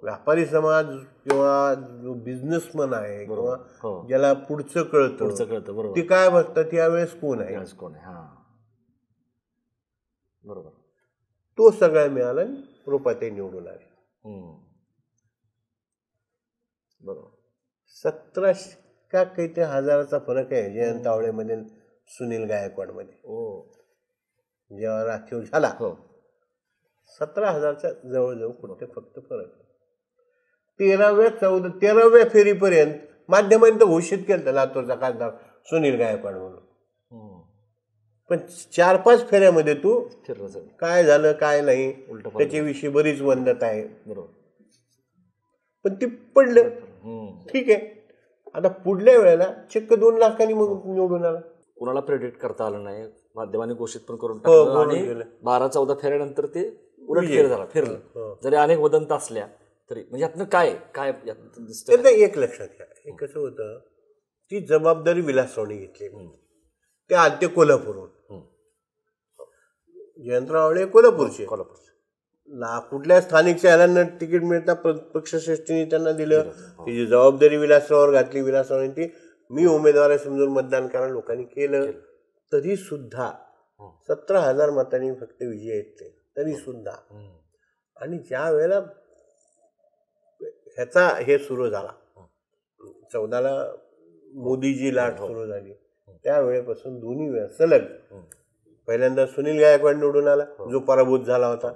व्यापारी समाज किंवा जो बिझनेसमन आहे किंवा ज्याला पुढचं कळतं ते काय बघतात यावेळेस कोण आहे. बरोबर. तो सगळा मिळाला आणि रुपाताई निवडून आले. बरोबर. 17 का काही ते हजाराचा फरक आहे जयंत तावडेमध्ये सुनील गायकवाड मध्ये. जेव्हा राखीव झाला 17,000च्या जवळजवळ कुठे फक्त फरक. 13व्या फेरीपर्यंत माध्यमांनी घोषित केलं लातूरचा खासदार सुनील गायकवाड म्हणून. पण 4-5 फेऱ्यामध्ये तू काय झालं काय नाही त्याच्याविषयी बरीच वंदत आहे. बरोबर. पण ती पडलं. ठीक आहे. आता पुढल्या वेळेला चक्क 2 लाखांनी मग निवडून आला. कुणाला प्रेडिक्ट करता आलं नाही. माध्यमांनी घोषित पण करून टाकलं आणि 12-14 फेऱ्यानंतर ते उलट फिरलं. जरी अनेक वदंत असल्या तरी म्हणजे यातनं काय दिसतं एक लक्षात घ्या. हे कसं होतं ती जबाबदारी विलासरावने घेतली. ते आलते कोल्हापूरहून. जयंतराव कोल्हापूरचे. कुठल्या स्थानिकच्या ह्याला तिकीट मिळता पक्षश्रेष्ठीने त्यांना दिलं. तिची जबाबदारी विलासरावावर घातली. विलासरावांनी ती मी उमेदवार आहे समजून मतदान करा लोकांनी केलं. तरी सुद्धा 17,000 मतांनी फक्त विजय येते तरी सुद्धा. आणि ज्या वेळेला ह्याचा हे सुरू झाला 14ला मोदीजी लाट सुरू झाली त्यावेळेपासून दोन्ही वेळा सलग पहिल्यांदा सुनील गायकवाड निवडून आला जो पराभूत झाला होता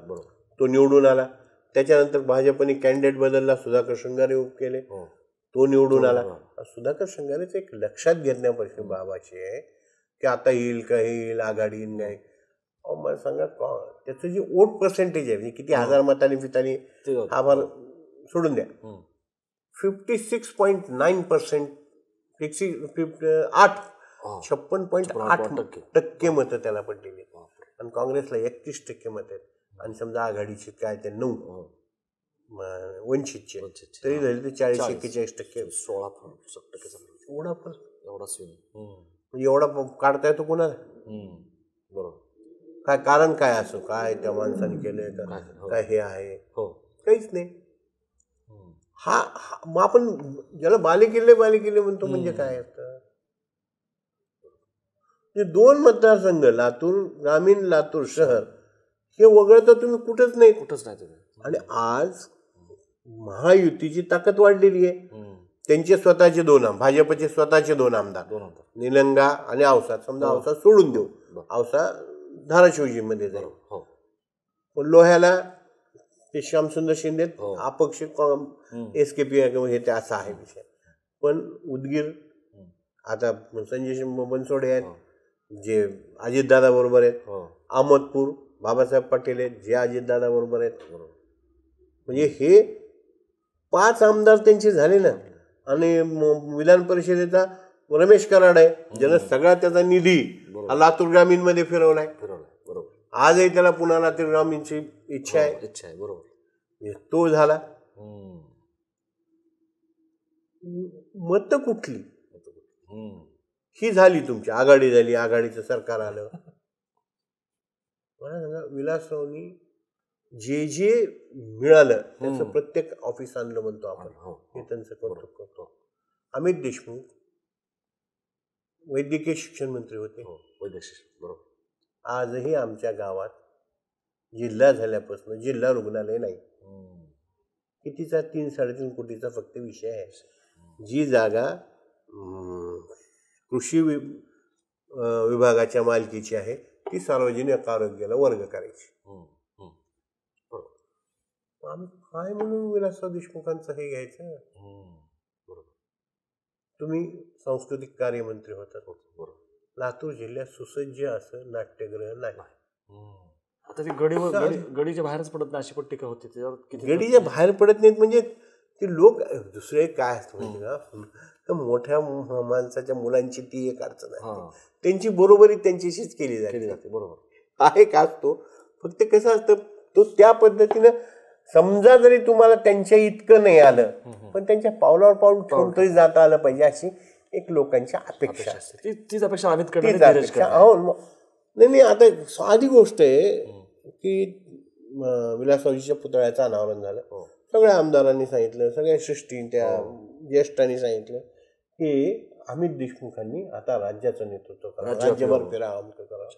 तो निवडून आला. त्याच्यानंतर भाजपने कॅन्डिडेट बदलला, सुधाकर शृंगारे केले, तो निवडून आला. सुधाकर शृंगारेच एक लक्षात घेण्यापासून बाबाची आहे की आता येईल का येईल आघाडी नाही. मला सांगा त्याचं जे वोट पर्सेंटेज आहे म्हणजे किती हजार मतांनी पितानी हा फार सोडून द्या. 56.9%, 56.8% मतं त्याला पडलेली आणि काँग्रेसला 31% मतं आहेत. आणि समजा आघाडीचे काय ते 9 वंचितचे तरी झाले ते 40-41%. 16% एवढा काढता येतो कोणाला. बरोबर. काय कारण काय असो काय त्या माणसाने केलंय का काय हे आहे काहीच नाही. हा मग आपण ज्याला बालेकिल्ले म्हणतो म्हणजे काय असतं. 2 मतदारसंघ लातूर ग्रामीण लातूर शहर हे वगळता तुम्ही कुठंच नाही तुम्ही. आणि आज महायुतीची ताकद वाढलेली आहे. त्यांचे स्वतःचे 2 भाजपचे स्वतःचे 2 आमदार निलंगा आणि औसा. समजा औसा सोडून देऊ, औसा धाराशिवजी मध्ये जाईल. पण लोह्याला ते श्यामसुंदर शिंदे अपक्ष SKP हे ते असा आहे विषय. पण उदगीर आता संजय बनसोडे आहेत जे अजितदादा बरोबर आहेत. अहमदपूर बाबासाहेब पाटील आहेत जे अजितदादा बरोबर आहेत. म्हणजे हे 5 आमदार त्यांचे झाले ना. आणि विधान परिषदेचा रमेश कराड आहे ज्यानं सगळा त्याचा निधी लातूर ग्रामीण मध्ये फिरवलाय. आजही त्याला पुन्हा लातूर ग्रामीणची इच्छा आहे. बरोबर. तो झाला. मत कुठली ही झाली तुमची आघाडी झाली, आघाडीचं सरकार आलं. मला सांगा विलासरावनी जे मिळालं त्याचं प्रत्येक ऑफिस आणलं म्हणतो आपण हे त्यांचं कौतुक करतो. अमित देशमुख वैद्यकीय शिक्षण मंत्री होते. वैद्यकीय बरोबर. आजही आमच्या गावात जिल्हा झाल्यापासून जिल्हा रुग्णालय नाही. कितीचा 3-3.5 कोटीचा फक्त विषय आहे. जी जागा कृषी विभागाच्या मालकीची आहे ती सार्वजनिक आरोग्याला वर्ग करायची. आम्ही काय म्हणून विलासराव देशमुखांचं हे घ्यायचं. तुम्ही सांस्कृतिक कार्यमंत्री होतात. लातूर जिल्ह्यात सुसज्ज असं नाट्यगृह नाही. आता ती गडीच्या बाहेरच पडत नाही अशी पण टीका होती. गडीच्या बाहेर पडत नाहीत म्हणजे ते लोक दुसरे काय असतं म्हणजे का मोठ्या माणसाच्या मुलांची ती एक अडचण आहे. त्यांची बरोबरी त्यांच्याशीच केली जाते. बरोबर आहे का असतो. फक्त कसं असतं तो त्या पद्धतीनं समजा जरी तुम्हाला त्यांच्या इतकं नाही आलं पण त्यांच्या पावलावर पाऊल ठेवून तरी जाता आलं पाहिजे अशी एक लोकांची अपेक्षा असते. तीच अपेक्षा आम्ही नाही. आता साधी गोष्ट आहे की विलासरावजीच्या पुतळ्याचं अनावरण झालं. सगळ्या आमदारांनी सांगितलं, सगळ्या श्रेष्ठी त्या ज्येष्ठांनी सांगितलं की अमित देशमुखांनी आता राज्याचं नेतृत्व करा, राज्यभर फिरा, अमक करा.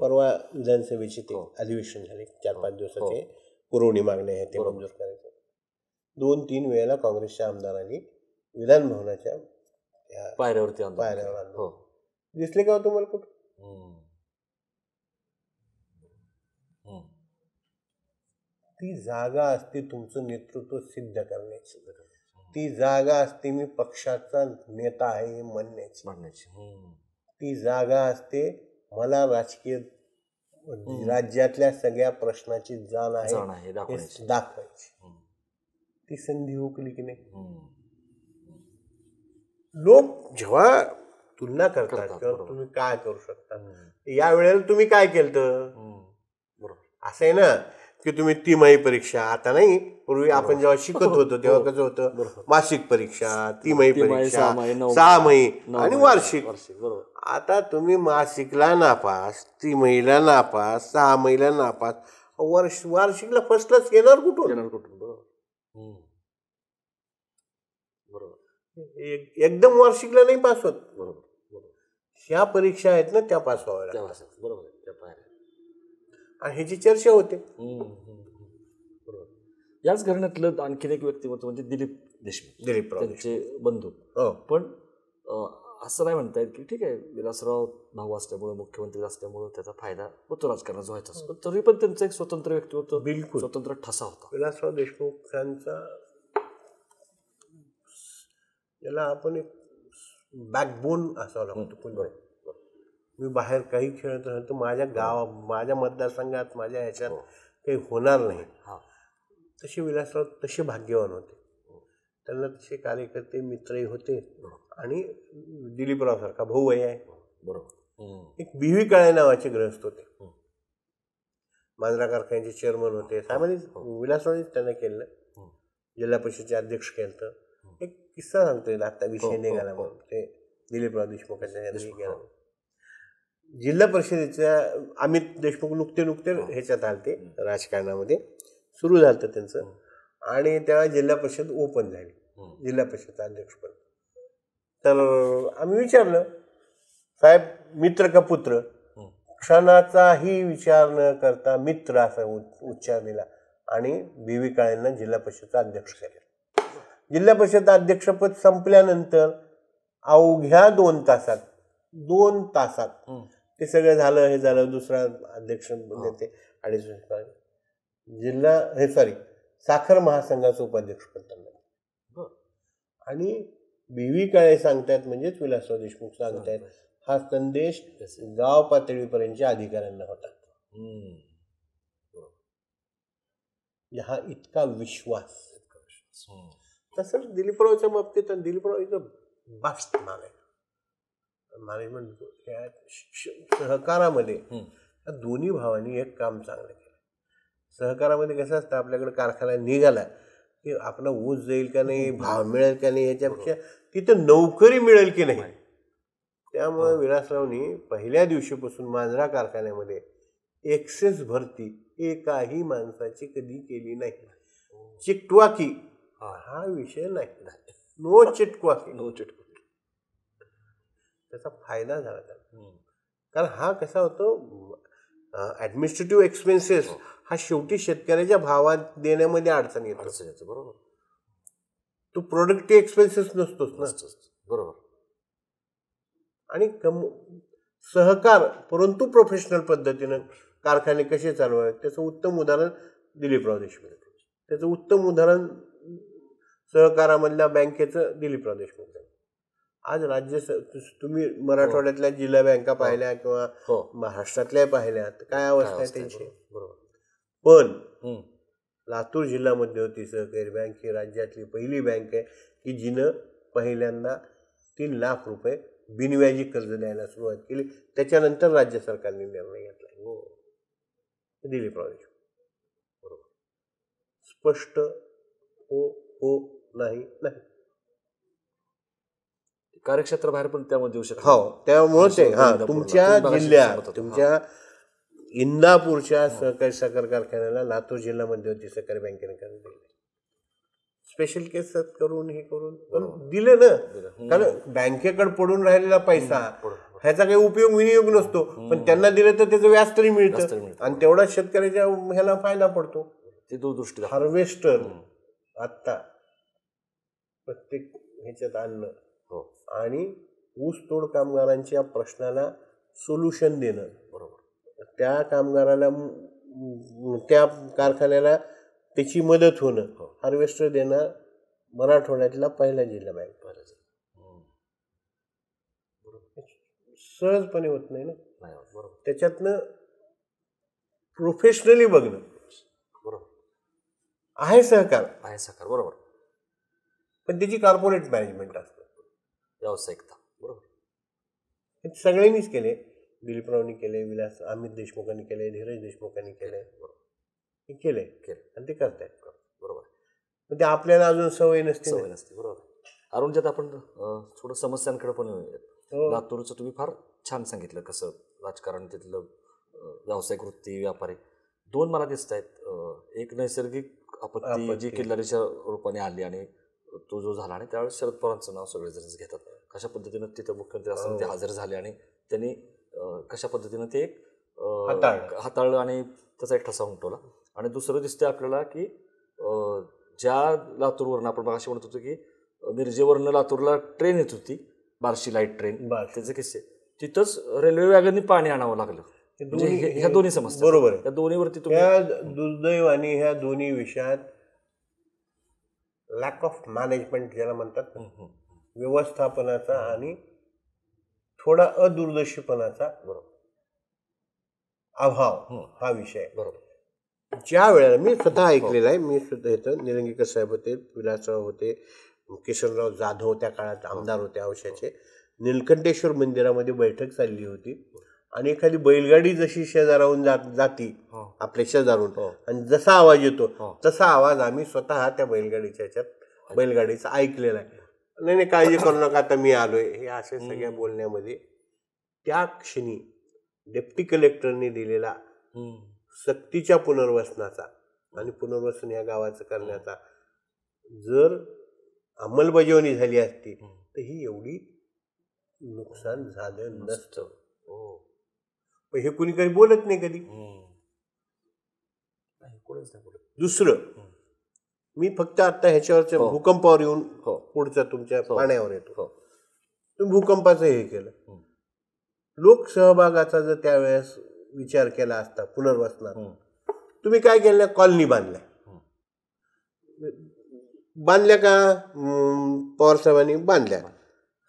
परवा विधानसभेचे ते अधिवेशन झाले 4-5 दिवसाचे पुरवणी मागण्या आहेत ते मंजूर करायचे. 2-3 वेळेला काँग्रेसच्या आमदारांनी विधान भवनाच्या पायऱ्यावर आणलं. दिसले का तुम्हाला कुठं. ती जागा असते तुमचं नेतृत्व सिद्ध करण्याची. ती जागा असते मी पक्षाचा नेता आहे हे म्हणण्याची. ती जागा असते मला राजकीय राज्यातल्या सगळ्या प्रश्नाची जाण आहे दाखवायची. ती संधी हुकली की नाही. लोक जेव्हा तुलना करतात किंवा तुम्ही काय करू शकता या वेळेला तुम्ही काय केलं. असं आहे ना की तुम्ही तिमाही परीक्षा आता नाही. पूर्वी आपण जेव्हा शिकत होतो तेव्हा कसं होतं मासिक परीक्षा, तिमाही परीक्षा, 6माही आणि वार्षिक. आता तुम्ही मासिकला नापास, तिमाहीला नापास, 6माहीला नापास, वार्षिकला फर्स्ट क्लास येणार कुठून. एकदम वार्षिकला नाही पास होत. ह्या परीक्षा आहेत ना त्या पास व्हाव्या. आणि ह्याची चर्चा होते. याच घराण्यातलं आणखीन एक व्यक्तिमत्व म्हणजे दिलीप देशमुख, त्यांचे बंधू. पण असं नाही म्हणता येत की ठीक आहे विलासराव भाऊ असल्यामुळे, मुख्यमंत्री असल्यामुळे त्याचा फायदा होतो राजकारणाचा व्हायचा, पण तरी पण त्यांचं एक स्वतंत्र व्यक्तिमत्व, बिलकुल स्वतंत्र ठसा होता. विलासराव देशमुखांचा याला आपण एक बॅकबोन असावं लागतो. मी बाहेर काही खेळत राहतो माझ्या माझ्या मतदारसंघात माझ्या ह्याच्यात काही होणार नाही. तसे विलासराव तसे भाग्यवान होते. त्यांना तसे कार्यकर्ते मित्रही होते आणि दिलीपराव सारखा भाऊ आहे. बरोबर. एक BV काळे नावाचे ग्रहस्थ होते. मांजरा कारखान्याचे चेअरमन होते. विलासरावनीच त्यांना केलं. जिल्हा परिषदेचे अध्यक्ष केलं. एक किस्सा सांगतोय आता विषय निघाला म्हणून ते दिलीपराव देशमुखांच्या गेला. जिल्हा परिषदेच्या अमित देशमुख नुकते ह्याच्यात आलते राजकारणामध्ये सुरू झालं त्यांचं. आणि तेव्हा जिल्हा परिषद ओपन झाली, जिल्हा परिषदचं अध्यक्षपद. तर आम्ही विचारलं साहेब मित्र का पुत्र. क्षणाचाही विचार न करता मित्र असा उच्चार दिला आणि BV काळेंना जिल्हा परिषदचा अध्यक्ष केलं. जिल्हा परिषद अध्यक्षपद संपल्यानंतर अवघ्या 2 तासात ते सगळं झालं. हे झालं दुसरा अध्यक्ष ते 2.5 साखर महासंघाचं उपाध्यक्षपद त्यांना. आणि BV काळे सांगतायत म्हणजेच विलासराव देशमुख सांगतायत हा संदेश गाव पातळीपर्यंतच्या अधिकाऱ्यांना होता. हा इतका विश्वास. तसंच दिलीपरावच्या बाबतीत दिलीपराव बास्ट नाव आहे. मॅनेजमेंट सहकारामध्ये दोन्ही भावांनी एक काम चांगलं केलं. सहकारामध्ये कसं असतं आपल्याकडे कारखाना निघाला की आपला ऊस जाईल का नाही, भाव मिळेल का नाही, याच्यापेक्षा तिथं नोकरी मिळेल की नाही. त्यामुळे विलासरावनी पहिल्या दिवशीपासून मांजरा कारखान्यामध्ये एक्सेस भरती एकाही माणसाची कधी केली नाही. चिटवाकी हा विषय नाही. नो चिटवाकी. त्याचा फायदा झाला त्याला. कारण हा कसा होतो ॲडमिनिस्ट्रेटिव्ह एक्सपेन्सेस हा शेवटी शेतकऱ्याच्या भावात देण्यामध्ये अडचण येतो. बरोबर. तो प्रोडक्टिव्ह एक्सपेन्सेस नसतोच ना. बरोबर. आणि सहकार परंतु प्रोफेशनल पद्धतीनं कारखाने कसे चालवावे त्याचं उत्तम उदाहरण दिलीपराव देशमुख. त्याचं उत्तम उदाहरण सहकारामधल्या बँकेचं दिलीपराव देशमुख. आज तुम्ही मराठवाड्यातल्या जिल्हा बँका पाहिल्या किंवा महाराष्ट्रातल्या पाहिल्या तर काय अवस्था आहे त्यांची. पण लातूर जिल्हा मध्यवर्ती सहकारी बँक ही राज्यातली पहिली बँक आहे की जिनं पहिल्यांदा 3 लाख रुपये बिनव्याजी कर्ज द्यायला सुरुवात केली. त्याच्यानंतर राज्य सरकारने निर्णय घेतला. दिलीपराव देशमुख. बरोबर. स्पष्ट हो नाही नाही. कार्यक्षेत्राबाहेर पण त्यामध्ये येऊ शकतो. हो, त्यामुळे ते तुमच्या जिल्ह्यात तुमच्या इंदापूरच्या सहकारी साखर कारखान्याला लातूर जिल्हा मध्यवर्ती सहकारी बँकेने कर्ज दिले. स्पेशल केस करून हे करून दिले ना. कारण बँकेकडे पडून राहिलेला पैसा ह्याचा काही उपयोग विनियोग नसतो, पण त्यांना दिलं तर त्याचं व्याज तरी मिळतं आणि तेवढाच शेतकऱ्याच्या ह्याला फायदा पडतो. ते दूरदृष्टी. हार्वेस्टर आत्ता प्रत्येक ह्याच्यात आणणं आणि ऊसतोड कामगारांच्या प्रश्नाला सोल्युशन देणं. बरोबर. त्या कामगाराला त्या कारखान्याला त्याची मदत होणं, हार्वेस्टर देणं मराठवाड्यातला पहिला जिल्हा बँक. सहजपणे होत नाही ना. त्याच्यातनं प्रोफेशनली बघणं. बरोबर. आहे सहकार. बरोबर. पण त्याची कॉर्पोरेट मॅनेजमेंट असते, व्यावसायिकता. बरोबर. हे सगळ्यांनीच केले. दिलीपरावनी केले, विलास अमित देशमुखांनी केले, धीरज देशमुखांनी केले. हे केले आणि ते करतायत. बरोबर. पण ते आपल्याला अजून सवय नसते. बरोबर. अरुणच्यात आपण थोडं समस्यांकडे पण येऊयात. लातूरचं तुम्ही फार छान सांगितलं कसं राजकारण, तिथलं व्यावसायिक वृत्ती, व्यापारी दोन मला दिसत आहेत. एक नैसर्गिक आपत्ती जी किल्लारीच्या रूपाने आली आणि तो जो झाला आणि त्यावेळेस शरद पवारांचं नाव सगळेजण घेतात. कशा पद्धतीनं तिथं मुख्यमंत्री असताना ते हजर झाले आणि त्यांनी कशा पद्धतीनं ते हाताळलं आणि त्याचा एक ठसा उमटवला. आणि दुसरं दिसतंय आपल्याला की ज्या लातूरवरनं आपण अशी म्हणत होतो की मिरजेवरनं लातूरला ट्रेन येत होती, बार्शी लाईट ट्रेन, त्याचे किस्से तिथंच रेल्वे वॅगननी पाणी आणावं लागलं. ह्या दोन्ही समस्या बरोबर आहे. त्या दोन्हीवरती दुर्दैवाने ह्या दोन्ही विषयात लॅक ऑफ मॅनेजमेंट ज्याला म्हणतात, व्यवस्थापनाचा आणि थोडा अदूरदर्शीपणाचा अभाव हा विषय. बरोबर. ज्या वेळेला मी स्वतः ऐकलेला आहे, मी सुद्धा इथं निलंगेकर साहेब होते, विलासराव होते, किशनराव जाधव त्या काळात आमदार होते औशाचे, निलकंठेश्वर मंदिरामध्ये बैठक चालली होती आणि एखादी बैलगाडी जशी शेजाराहून जाती आपल्या शेजारून आणि जसा आवाज येतो तसा आवाज आम्ही स्वतः त्या बैलगाडीच्या ह्याच्यात बैलगाडीचा ऐकलेला आहे. नाही काळजी करू नका, आता मी आलोय, हे असे सगळ्या बोलण्यामध्ये त्या क्षणी डेप्टी कलेक्टरने दिलेला सक्तीच्या पुनर्वसनाचा आणि पुनर्वसन या गावाचं करण्याचा जर अंमलबजावणी झाली असती तर ही एवढी नुकसान झालं नसतं. पण हे कुणी काही बोलत नाही कधी. दुसरं मी फक्त आता ह्याच्यावरच्या भूकंपावर येऊन पुढच्या तुमच्या पाण्यावर येतो. तुम्ही भूकंपाचं हे केलं, लोकसहभागाचा जर त्यावेळेस विचार केला असता पुनर्वसनात, तुम्ही काय केलं, कॉलनी बांधल्या का पवार साहेबांनी बांधल्या,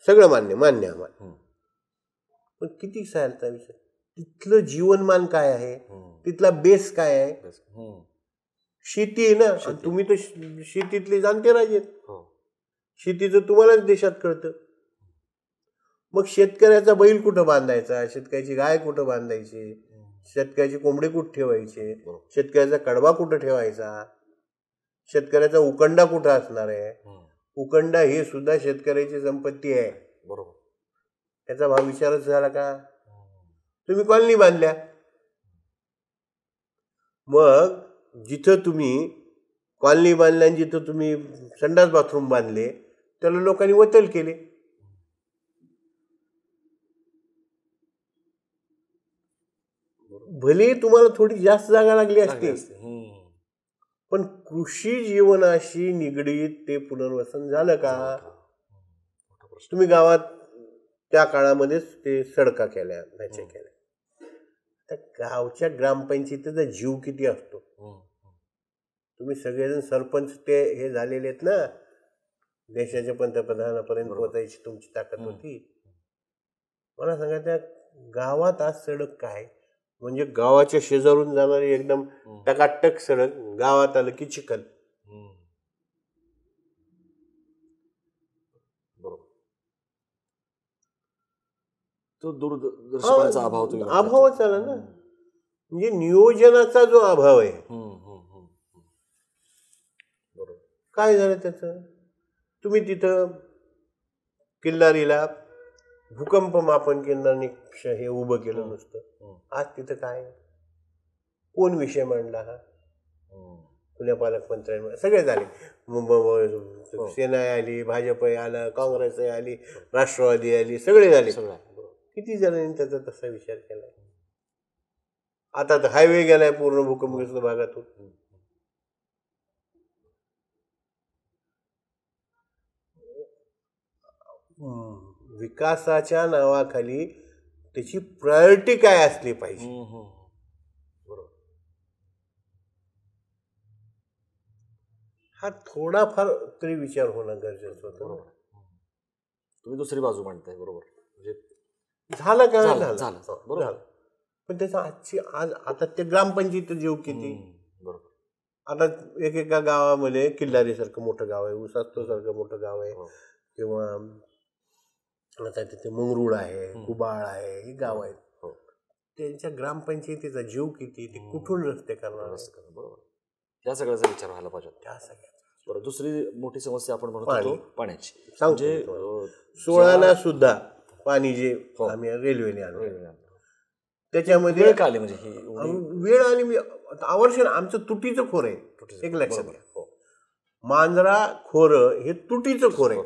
सगळं मान्य आम्हाला. पण किती सालचा विषय, तिथलं जीवनमान काय आहे, तिथला बेस काय आहे, शेती आहे ना. तुम्ही तर शेतीतले जाणते राजे, शेतीचं तुम्हालाच देशात कळतं. मग शेतकऱ्याचा बैल कुठं बांधायचा, शेतकऱ्याची गाय कुठं बांधायची, शेतकऱ्याची कोंबडी कुठं ठेवायची, शेतकऱ्याचा कडबा कुठं ठेवायचा, शेतकऱ्याचा उकंडा कुठं असणार आहे. उकंडा ही सुद्धा शेतकऱ्याची संपत्ती आहे. बरोबर. त्याचा भाव विचारच झाला का. तुम्ही कॉलनी बांधल्या, मग जिथं तुम्ही कॉलनी बांधल्या जिथं तुम्ही संडास बाथरूम बांधले त्याला लोकांनी वतल केले. भले तुम्हाला थोडी जास्त जागा लागली असते, पण कृषी जीवनाशी निगडीत ते पुनर्वसन झालं का? तुम्ही गावात त्या काळामध्येच ते सडका केल्या, ह्याच्या केल्या. त्या गावच्या ग्रामपंचायतीचा जीव किती असतो. तुम्ही सगळेजण सरपंच ते हे झालेले आहेत ना, देशाच्या पंतप्रधानापर्यंत पोहोचायची तुमची ताकद होती. मला सांगा त्या गावात आज सडक काय, म्हणजे गावाच्या शेजारून जाणारी एकदम टकाटक सडक, गावात आलं की चिखल. बरोबर. तो दूरदर्शनाचा अभावच आला ना, म्हणजे नियोजनाचा जो अभाव आहे. काय झालं त्याचं? तुम्ही तिथं किल्लारीला भूकंप मापन केंद्राने हे उभं केलं नुसतं. आज तिथं काय, कोण विषय मांडला हा? पुण्या पालकमंत्र्यांवर सगळे झाले. सेना आली, भाजप आलं, काँग्रेस आली, राष्ट्रवादी आली, सगळे झाले. किती जणांनी त्याचा तसा विचार केला? आता तर हायवे गेलाय पूर्ण भूकंपग्रस्त भागातून. विकासाच्या नावाखाली त्याची प्रायोरिटी काय असली पाहिजे. बरोबर. हा थोडाफार तरी विचार होणं गरजेचं होतं. तुम्ही दुसरी बाजू मांडताय. बरोबर. म्हणजे झालं का? झालं. पण त्याचा आज आता ते ग्रामपंचायत जीव किती. बरोबर. आता एकेका गावामध्ये किल्लारी सारखं मोठं गाव आहे, उसास्तो सारखं मोठं गाव आहे, किंवा आता तिथे मंगरुळ आहे, कुबाळ आहे, ही गाव आहेत. त्यांच्या ग्रामपंचायतीचा जीव किती, ते कुठून रस्ते करणार. बरोबर. त्या सगळ्याचा विचार व्हायला पाहिजे. त्या सगळ्याचा. बरं. दुसरी मोठी समस्या आपण म्हणतो पाण्याची. म्हणजे 16ला सुद्धा पाणी जे आम्ही रेल्वेने आणलं, त्याच्यामध्ये वेळ आली, म्हणजे ही वेळ आली. आवर्षण आमचं तुटीचं खोर आहे. एक लक्षात घ्या, मांजरा खोर हे तुटीचं खोर आहे.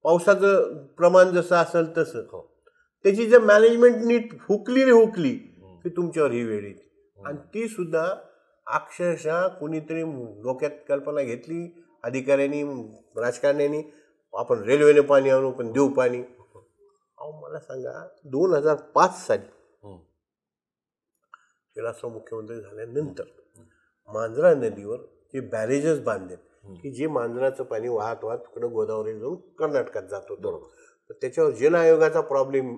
पावसाचं प्रमाण जसं असेल तसं त्याची जर मॅनेजमेंट नीट हुकली की तुमच्यावर ही वेळ येते. आणि ती सुद्धा अक्षरशः कुणीतरी डोक्यात कल्पना घेतली, अधिकाऱ्यांनी, राजकारण्यांनी, आपण रेल्वेने पाणी आणू, पण देऊ पाणी. अहो मला सांगा, 2005 साली विलासराव मुख्यमंत्री झाल्यानंतर मांजरा नदीवर जे बॅरेजेस बांधले की जे मांजराचं पाणी वाहत तिकडे गोदावरी जाऊन कर्नाटकात जात होतं, तर त्याच्यावर जल आयोगाचा प्रॉब्लेम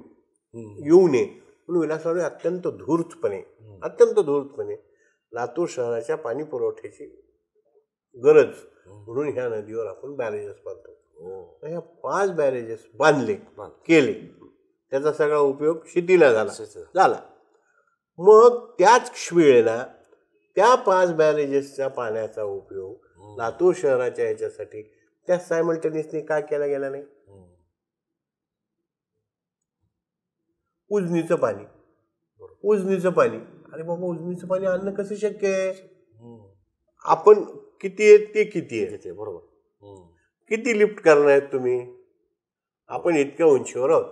येऊ नये म्हणून विलासरावने अत्यंत धूर्तपणे लातूर शहराच्या पाणी पुरवठ्याची गरज म्हणून ह्या नदीवर आपण बॅरेजेस बांधतो. ह्या 5 बॅरेजेस केले, त्याचा सगळा उपयोग शेतीला झाला. मग त्याच वेळेला त्या 5 बॅरेजेसच्या पाण्याचा उपयोग लातूर शहराच्या ह्याच्यासाठी त्या सायमल्टेनियसली काय केला गेला नाही. उजनीचं पाणी, अरे बाबा, उजनीचं पाणी आणणं कसं शक्य आहे? आपण किती आहे ते किती आहे, बरोबर. किती लिफ्ट करणार आहेत तुम्ही? आपण इतक्या उंचीवर आहोत.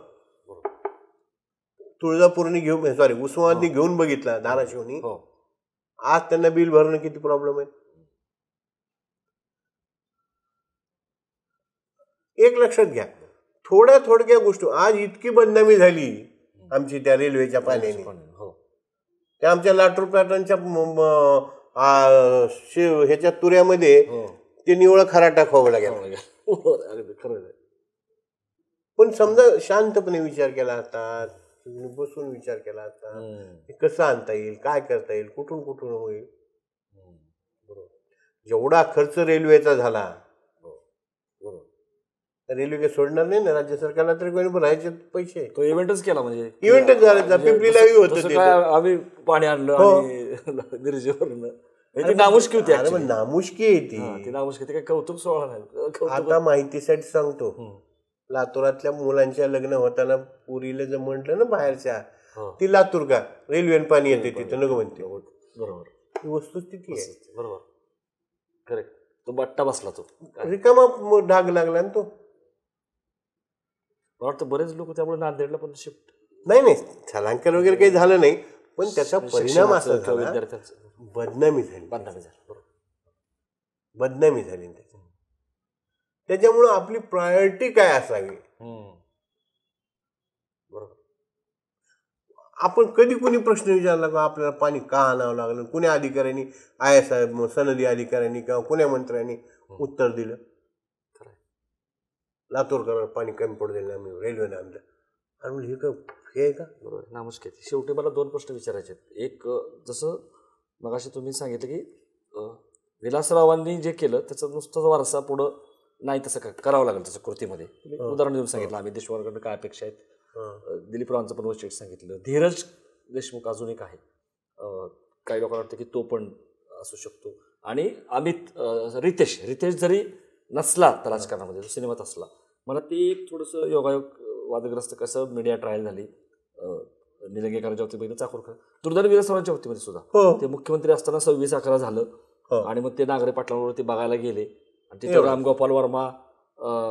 तुळजापूरनी घेऊन उस्मानाबादनी घेऊन बघितला, धाराशिवनी, आज त्यांना बिल भरणं किती प्रॉब्लेम आहे. एक लक्षात घ्या, थोड्या गोष्टी आज इतकी बदनामी झाली आमची त्या रेल्वेच्या पाण्याने. त्या आमच्या लातूर पॅटर्नच्या ह्याच्या तुऱ्यामध्ये ते निवळ खराटा खोवला गेला. पण समजा शांतपणे विचार केला असता, बसून विचार केला असता, कसं आणता येईल, काय करता येईल, कुठून होईल. जेवढा खर्च रेल्वेचा झाला, रेल्वे काही सोडणार नाही ना राज्य सरकारला, तरी कोणी राहायचे पैसे. तो इव्हेंटच केला, म्हणजे इव्हेंटच झाला. पिंपरीलाही होतं, आम्ही पाणी आणलं नामुष्की होती. नामुष्की येते, काय कौतुक सोहळा नाही. आता माहितीसाठी सांगतो, लातूरातल्या मुलांच्या लग्न होताना पुरीला जर म्हटलं ना बाहेरच्या, ती लातूर का रेल्वेने पाणी येते तिथं नको म्हणते. बरोबर. ही वस्तुस्थिती आहे. बरोबर, करेक्ट. तो बट्टा बसला, तो रिकामा डाग लागला ना तो. मला वाटतं बरेच लोक त्यामुळे नांदेडला पण शिफ्ट नाही नाही स्थलांतर वगैरे काही झालं नाही, पण त्याचा परिणाम असा शिक्षणाचं किंवा झाला, विद्यार्थ्यांचं बदनामी झाली, बांधकाम झालं. बरोबर. बदनामी झाली त्याची. त्याच्यामुळं आपली प्रायोरिटी काय असावी, बरोबर. आपण कधी कोणी प्रश्न विचारला का आपल्याला पाणी का आणावं लागलं, कुण्या अधिकाऱ्यांनी IAS सनदी अधिकाऱ्यांनी किंवा कुण्या मंत्र्यांनी उत्तर दिलं? लातूरकरांना पाणी कमी पडू दिलं, आम्ही रेल्वेने आणलं. आणि म्हणजे हे आहे का? बरोबर, नामुष्की. शेवटी मला 2 प्रश्न विचारायचे आहेत. एक, जसं मगाशी तुम्ही सांगितलं की विलासरावांनी जे केलं त्याचा नुसताच वारसा पुढं नाही, तसं करावं लागेल त्याच्या कृतीमध्ये. तुम्ही उदाहरण देऊन सांगितलं आम्ही देशमुखांकडून काय अपेक्षा आहेत, दिलीपरावांचं पण वैशिष्ट्य सांगितलं. धीरज देशमुख अजून एक आहे, काही लोकांना वाटतं की तो पण असू शकतो. आणि अमित रितेश जरी नसला तर राजकारणामध्ये, सिनेमात असला, मला ते एक थोडंसं योगायोग वादग्रस्त कसं मीडिया ट्रायल झाली निलंगेकरांच्या बाबतीमध्ये, चाकूरकर, दुर्दैवी विलासरावांच्या बाबतीमध्ये सुद्धा. ते मुख्यमंत्री असताना 26/11 झालं, आणि मग ते नागरे पाटलांवर ते बघायला गेले, आणि तिथे रामगोपाल वर्मा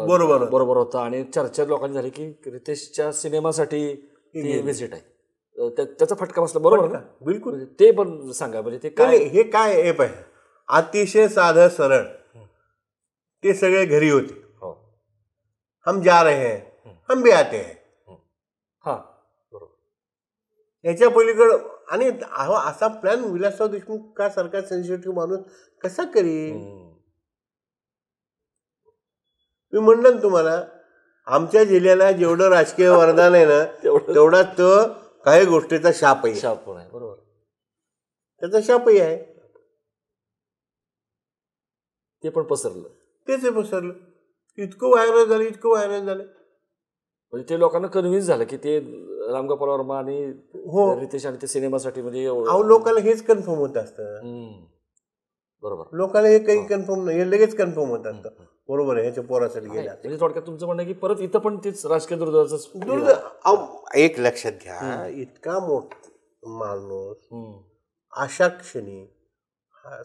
बरोबर होता, आणि चर्चा लोकांनी झाली की रितेशच्या सिनेमासाठी ती व्हिजिट आहे, त्याचा फटका बसला. बरोबर ना? बिलकुल. ते पण सांगा, म्हणजे ते काय, हे काय एप आहे, अतिशय साधं सरळ. ते सगळे घरी होते, हम जा रहे हैं, हम भी आते हैं. हा, बरोबर. याच्या पलीकडं आणि असा प्लॅन विलासराव देशमुख का सरकार सेन्सिटिव्ह माणूस कसा करी? मी म्हणलं ना तुम्हाला, आमच्या जिल्ह्याला जेवढं राजकीय वरदान आहे ना तेवढा तो काही गोष्टीचा शाप आहे. बरोबर, त्याचा शापही आहे. ते पण पसरलं, तेच पसरलं, इतकं व्हायरल झालं. म्हणजे ते लोकांना कन्व्हिन्स झालं की ते रामगोपाल वर्मा आणि रितेश आणि ते सिनेमासाठी, म्हणजे लोकांना हेच कन्फर्म होत असतं. बरोबर, लोकांना हे काही कन्फर्म नाही, हे लगेच कन्फर्म होत असतं. बरोबर आहे, ह्याच्या पोरासाठी गेला. म्हणजे थोडक्यात तुमचं म्हणणं की परत इथं पण तेच राजकीय दुर्दैवाचं. एक लक्षात घ्या, इतका मोठा माणूस अशा क्षणी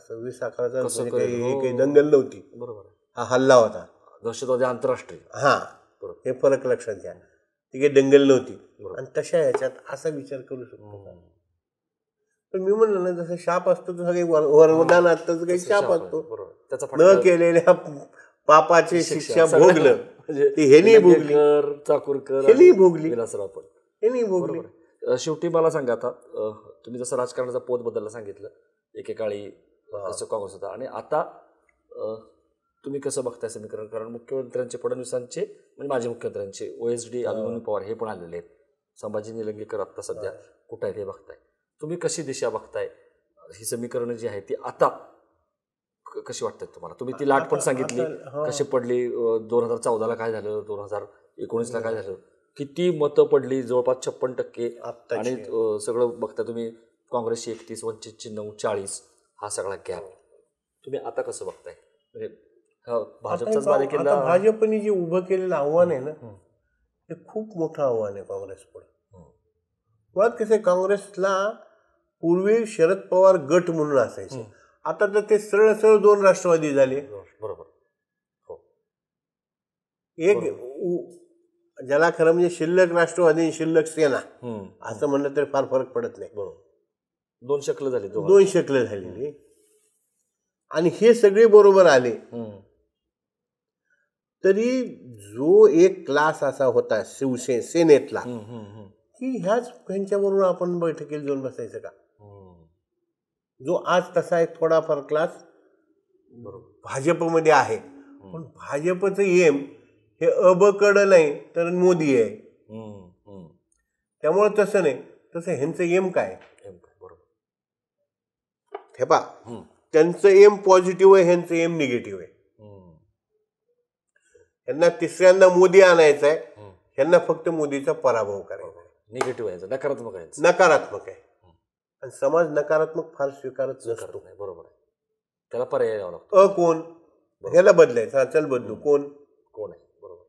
26/11 काही दंगल नव्हती, बरोबर, हा हल्ला होता, दहशतवादी आंतरराष्ट्रीय. हा, हे फरक लक्षात घ्या. ती काही दंगल नव्हती, आणि तशा ह्याच्यात असा विचार करू शकतो. पण मी म्हणलं ना, जसं शाप असतो तसं काही वरदान असतं, तसं काही शाप असतो. न केलेल्या पापाची शिक्षा भोगलं, ती ह्यानी भोगली, चाकूरकर, ह्यानी भोगली, विलासराव पण ह्यानी भोगली. शेवटी मला सांगा, आता तुम्ही जसं राजकारणाचा पोत बदलला सांगितलं, एकेकाळी जसं काँग्रेस होता, आणि आता तुम्ही कसं बघताय समीकरण? कारण मुख्यमंत्र्यांचे, फडणवीसांचे म्हणजे माजी मुख्यमंत्र्यांचे OSD अभिमन्यू पवार हे पण आलेले आहेत, संभाजी निलंगेकर आत्ता सध्या कुठं आहे ते बघताय. तुम्ही कशी दिशा बघताय? ही समीकरणं जी आहे ती आता कशी वाटतात तुम्हाला? तुम्ही ती लाट पण सांगितली कशी पडली, 2014ला काय झालं, 2019ला काय झालं, किती मतं पडली, जवळपास 56%, आणि सगळं बघता तुम्ही, काँग्रेसची 31, वंचितची 9, 40, हा सगळा गॅप तुम्ही आता कसं बघताय? म्हणजे भाजपचाच बालेकिल्ला, भाजपने जे उभं केलेलं आव्हान आहे ना, ते खूप मोठं आव्हान आहे काँग्रेस पुढे. मुळात कसं, काँग्रेसला पूर्वी शरद पवार गट म्हणून असायचे, आता तर ते सरळ 2 राष्ट्रवादी झाले. बरोबर, एक ज्याला खरं म्हणजे शिल्लक राष्ट्रवादी, शिल्लक सेना असं म्हणलं तरी फार फरक पडत नाही. बरोबर, 2 शकलं झाली, 2 शकलं झालेली, आणि हे सगळे बरोबर आले. तरी जो एक क्लास असा होता सेनेतला, की ह्यांच्याबरोबर आपण बैठकीला जाऊन बसायचं का? जो आज तसा एक थोडाफार क्लास भाजपमध्ये आहे, पण भाजपचं एम हे अबकडं नाही तर मोदी आहे. त्यामुळे तसं नाही, तसं ह्यांचं एम काय? हे पा, त्यांचं एम पॉझिटिव्ह आहे, ह्यांचं एम निगेटिव्ह आहे. ह्यांना तिसऱ्यांदा मोदी आणायचा आहे, ह्यांना फक्त मोदीचा पराभव करायचा आहे. निगेटिव्ह आहे, नकारात्मक आहे, नकारात्मक आहे. आणि समाज नकारात्मक फार स्वीकारत नसतो. बरोबर आहे, त्याला पर्याय द्यावा लागतो. कोण ह्याला बदलायचं, चल बदलू, कोण आहे. बरोबर.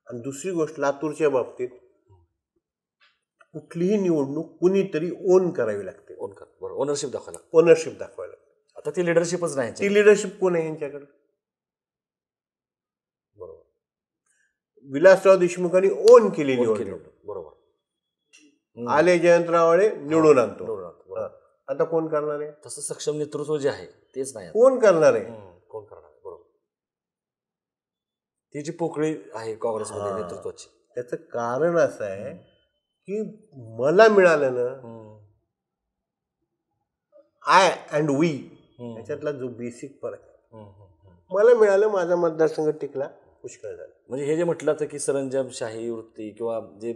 आणि दुसरी गोष्ट, लातूरच्या बाबतीत कुठलीही निवडणूक कुणीतरी ओन करावी लागते. ओनरशिप दाखवायला, ओनरशिप दाखवायला. आता ती लिडरशिपच नाही. ती लिडरशिप कोण आहे यांच्याकडे? बरोबर, विलासराव देशमुखांनी ओन केली निवडणूक. बरोबर. आले जयंतरावळे निवडून आणतो. बरोबर. हा. आता कोण करणार आहे? तसं सक्षम नेतृत्व जे आहे तेच नाही आता. कोण करणार आहे? कोण करणार आहे? बरोबर. ती जी पोकळी आहे काँग्रेसमध्ये नेतृत्वाची, त्याचं कारण असं आहे की मला मिळालं ना, आय अँड वी याच्यातला जो बेसिक फरक आहे. मला मिळालं, माझा मतदारसंघ टिकला, पुष्कळ झालं. म्हणजे हे जे म्हटलं तर की सरंजामशाही वृत्ती किंवा जे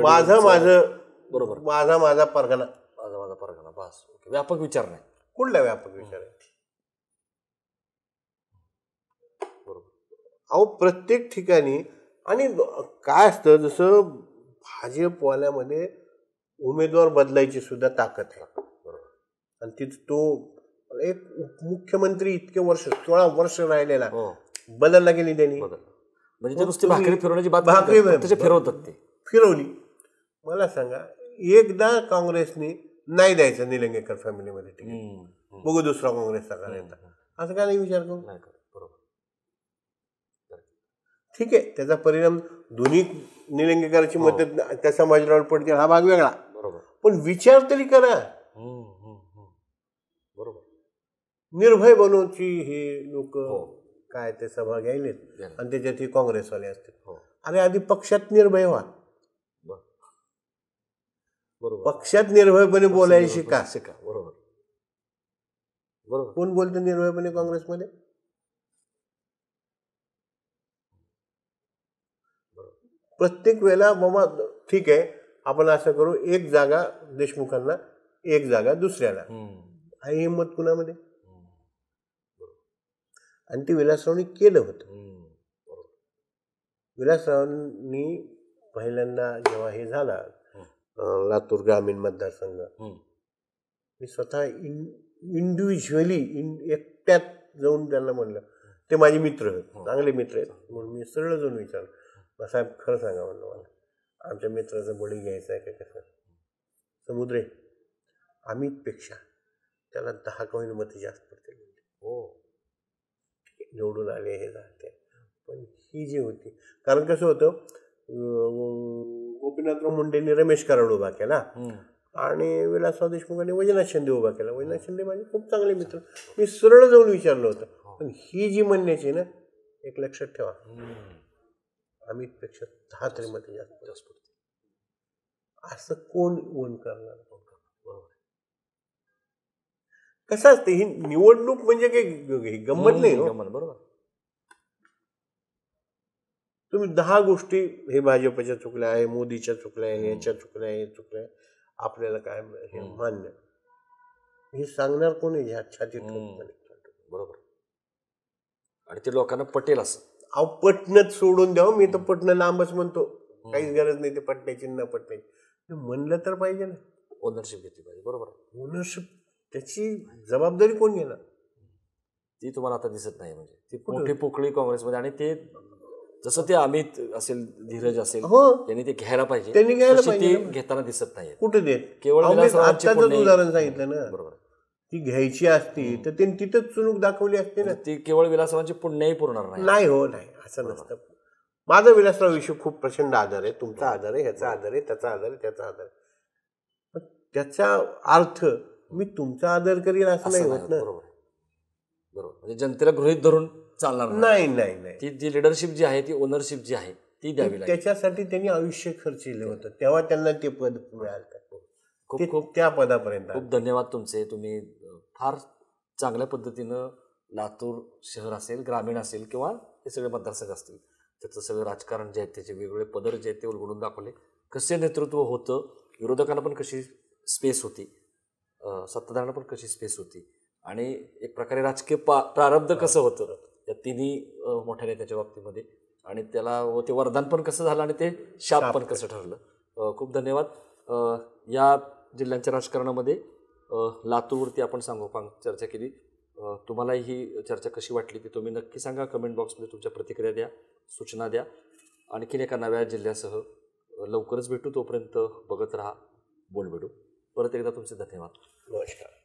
माझं बरोबर, माझा परगणा, माझा परगणा, बस. व्यापक विचार नाही. कुठला व्यापक विचार आहे? बरोबर. अहो प्रत्येक ठिकाणी. आणि काय असतं, जसं भाजपवाल्यामध्ये उमेदवार बदलायची सुद्धा ताकद आहे. आणि तिथं तो एक मुख्यमंत्री इतके वर्ष 16 वर्ष राहिलेला बदलला गेली त्यांनी. म्हणजे ते नुसती भाकरी फिरवण्याची बात भाकरी फिरवतात, ते फिरवली. मला सांगा, एकदा काँग्रेसने नाही द्यायचं निलंगेकर फॅमिलीमध्ये तिकीट, बघू दुसरा काँग्रेसचा करायचा, असं काय नाही विचार करू. बरोबर. ठीक आहे, त्याचा परिणाम दोन्ही निलंगेकरांची मदत त्या समाजावर पडते, हा भाग वेगळा. बरोबर. पण विचार तरी करा. बरोबर. निर्भय बनवची हे लोक काय ते सभा घ्यायलेत आणि त्याच्यात हे काँग्रेसवाले असतात. अरे आधी पक्षात निर्भय व्हा. पक्षात निर्भयपणे बोलायला शिका. बरोबर. बरोबर. कोण बोलतं निर्भयपणे काँग्रेसमध्ये? प्रत्येक वेळेला बाबा ठीक आहे, आपण असं करू, एक जागा देशमुखांना, एक जागा दुसऱ्याला, ही हिंमत कुणामध्ये? आणि ते विलासरावांनी केलं होतं. विलासरावांनी पहिल्यांदा जेव्हा हे झाला लातूर ग्रामीण मतदारसंघ, मी स्वतः इंडिव्हिज्युअली एकट्यात जाऊन त्यांना म्हणलं, ते माझे मित्र आहेत, चांगले मित्र आहेत, म्हणून मी सरळ जाऊन विचारलं, साहेब खरं सांगा म्हणलं, मला आमच्या मित्राचा बळी घ्यायचा आहे का कसं? समुद्रे, अमितपेक्षा त्याला 10 कमी मतं जास्त पडतील. निवडून आले हे जाते. पण ही जी होती, कारण कसं होतं, गोपीनाथराव मुंडेंनी रमेश कराड उभा केला आणि विलासराव देशमुखांनी वैजनाथ शिंदे उभा केला. वैजनाथ शिंदे माझे खूप चांगले मित्र. मी सरळ जाऊन विचारलं होतं. पण ही जी म्हणण्याची ना, एक लक्षात ठेवा, अमितपेक्षा 10 तरी मतं जास्त पडतील. असं कोण ओन करणार? कसं असते ही निवडणूक, म्हणजे काही गंमत नाही. बरोबर. तुम्ही 10 गोष्टी, हे भाजपच्या चुकल्या आहे, मोदीच्या चुकल्या आहे, याच्या चुकल्या आहे, हे चुकल्या आहे, आपल्याला काय हे मान्य, हे सांगणार कोणी? ह्या छातीत. बरोबर. आणि ते लोकांना पटेल असं. अहो पटणंच सोडून द्यावं, मी तर पटणं लांबच म्हणतो, काहीच गरज नाही ते पटण्याची न पटण्याची. म्हणलं तर पाहिजे ना, ओनरशिप घेतली पाहिजे. बरोबर. ओनरशिप, त्याची जबाबदारी कोण घेणार? ती तुम्हाला आता दिसत नाही. म्हणजे ती मोठी पोकळी काँग्रेसमध्ये. आणि ते जसं ते अमित असेल, धीरज असेल, त्यांनी ते घ्यायला पाहिजे, त्यांनी घ्यायला पाहिजे. ते घेताना दिसत नाही. कुठे देत? केवळ आत्ताच उदाहरण सांगितलं ना. बरोबर. ती घ्यायची असती तर त्यांनी तिथंच चुणूक दाखवली असते ना. ती केवळ विलासरावांची पुण्याही पुरणार नाही. नाही हो, नाही, असं नसतं. माझा विलासराव विषयी खूप प्रचंड आदर आहे, तुमचा आदर आहे, ह्याचा आदर आहे, त्याचा आदर आहे, त्याचा आदर आहे. पण त्याचा अर्थ मी तुमचा आदर करीन असं नाही होत ना. बरोबर. बरोबर. म्हणजे जनतेला गृहीत धरून चालणार नाही. नाही नाही ती जी लिडरशिप जी आहे, ती ओनरशिप जी आहे, ती द्यावी लागेल. त्याच्यासाठी त्यांनी आयुष्य खर्चिलं होतं, तेव्हा त्यांना ते पद मिळालं. खूप खूप त्या पदापर्यंत खूप धन्यवाद तुमचे. तुम्ही फार चांगल्या पद्धतीनं लातूर शहर असेल, ग्रामीण असेल किंवा हे सगळे मतदारसंघ असतील, त्याचं सगळं राजकारण जे आहे, त्याचे वेगवेगळे पदर जे आहेत ते उलगडून दाखवले. कसे नेतृत्व होतं, विरोधकांना पण कशी स्पेस होती, सत्ताधाऱ्यांना पण कशी स्पेस होती, आणि एक प्रकारे राजकीय प्रारब्ध कसं होतं या तिन्ही मोठ्या नेत्याच्या बाबतीमध्ये, आणि त्याला ते वरदान पण कसं झालं आणि ते शाप पण कसं ठरलं. खूप धन्यवाद. या जिल्ह्यांच्या राजकारणामध्ये लातूरवरती आपण सांगोपांग चर्चा केली. तुम्हाला ही चर्चा कशी वाटली ते तुम्ही नक्की सांगा. कमेंट बॉक्समध्ये तुमच्या प्रतिक्रिया द्या, सूचना द्या. आणखीन एका नव्या जिल्ह्यासह लवकरच भेटू. तोपर्यंत बघत राहा बोलबेडू. परत एकदा तुमचे धन्यवाद. नमस्कार.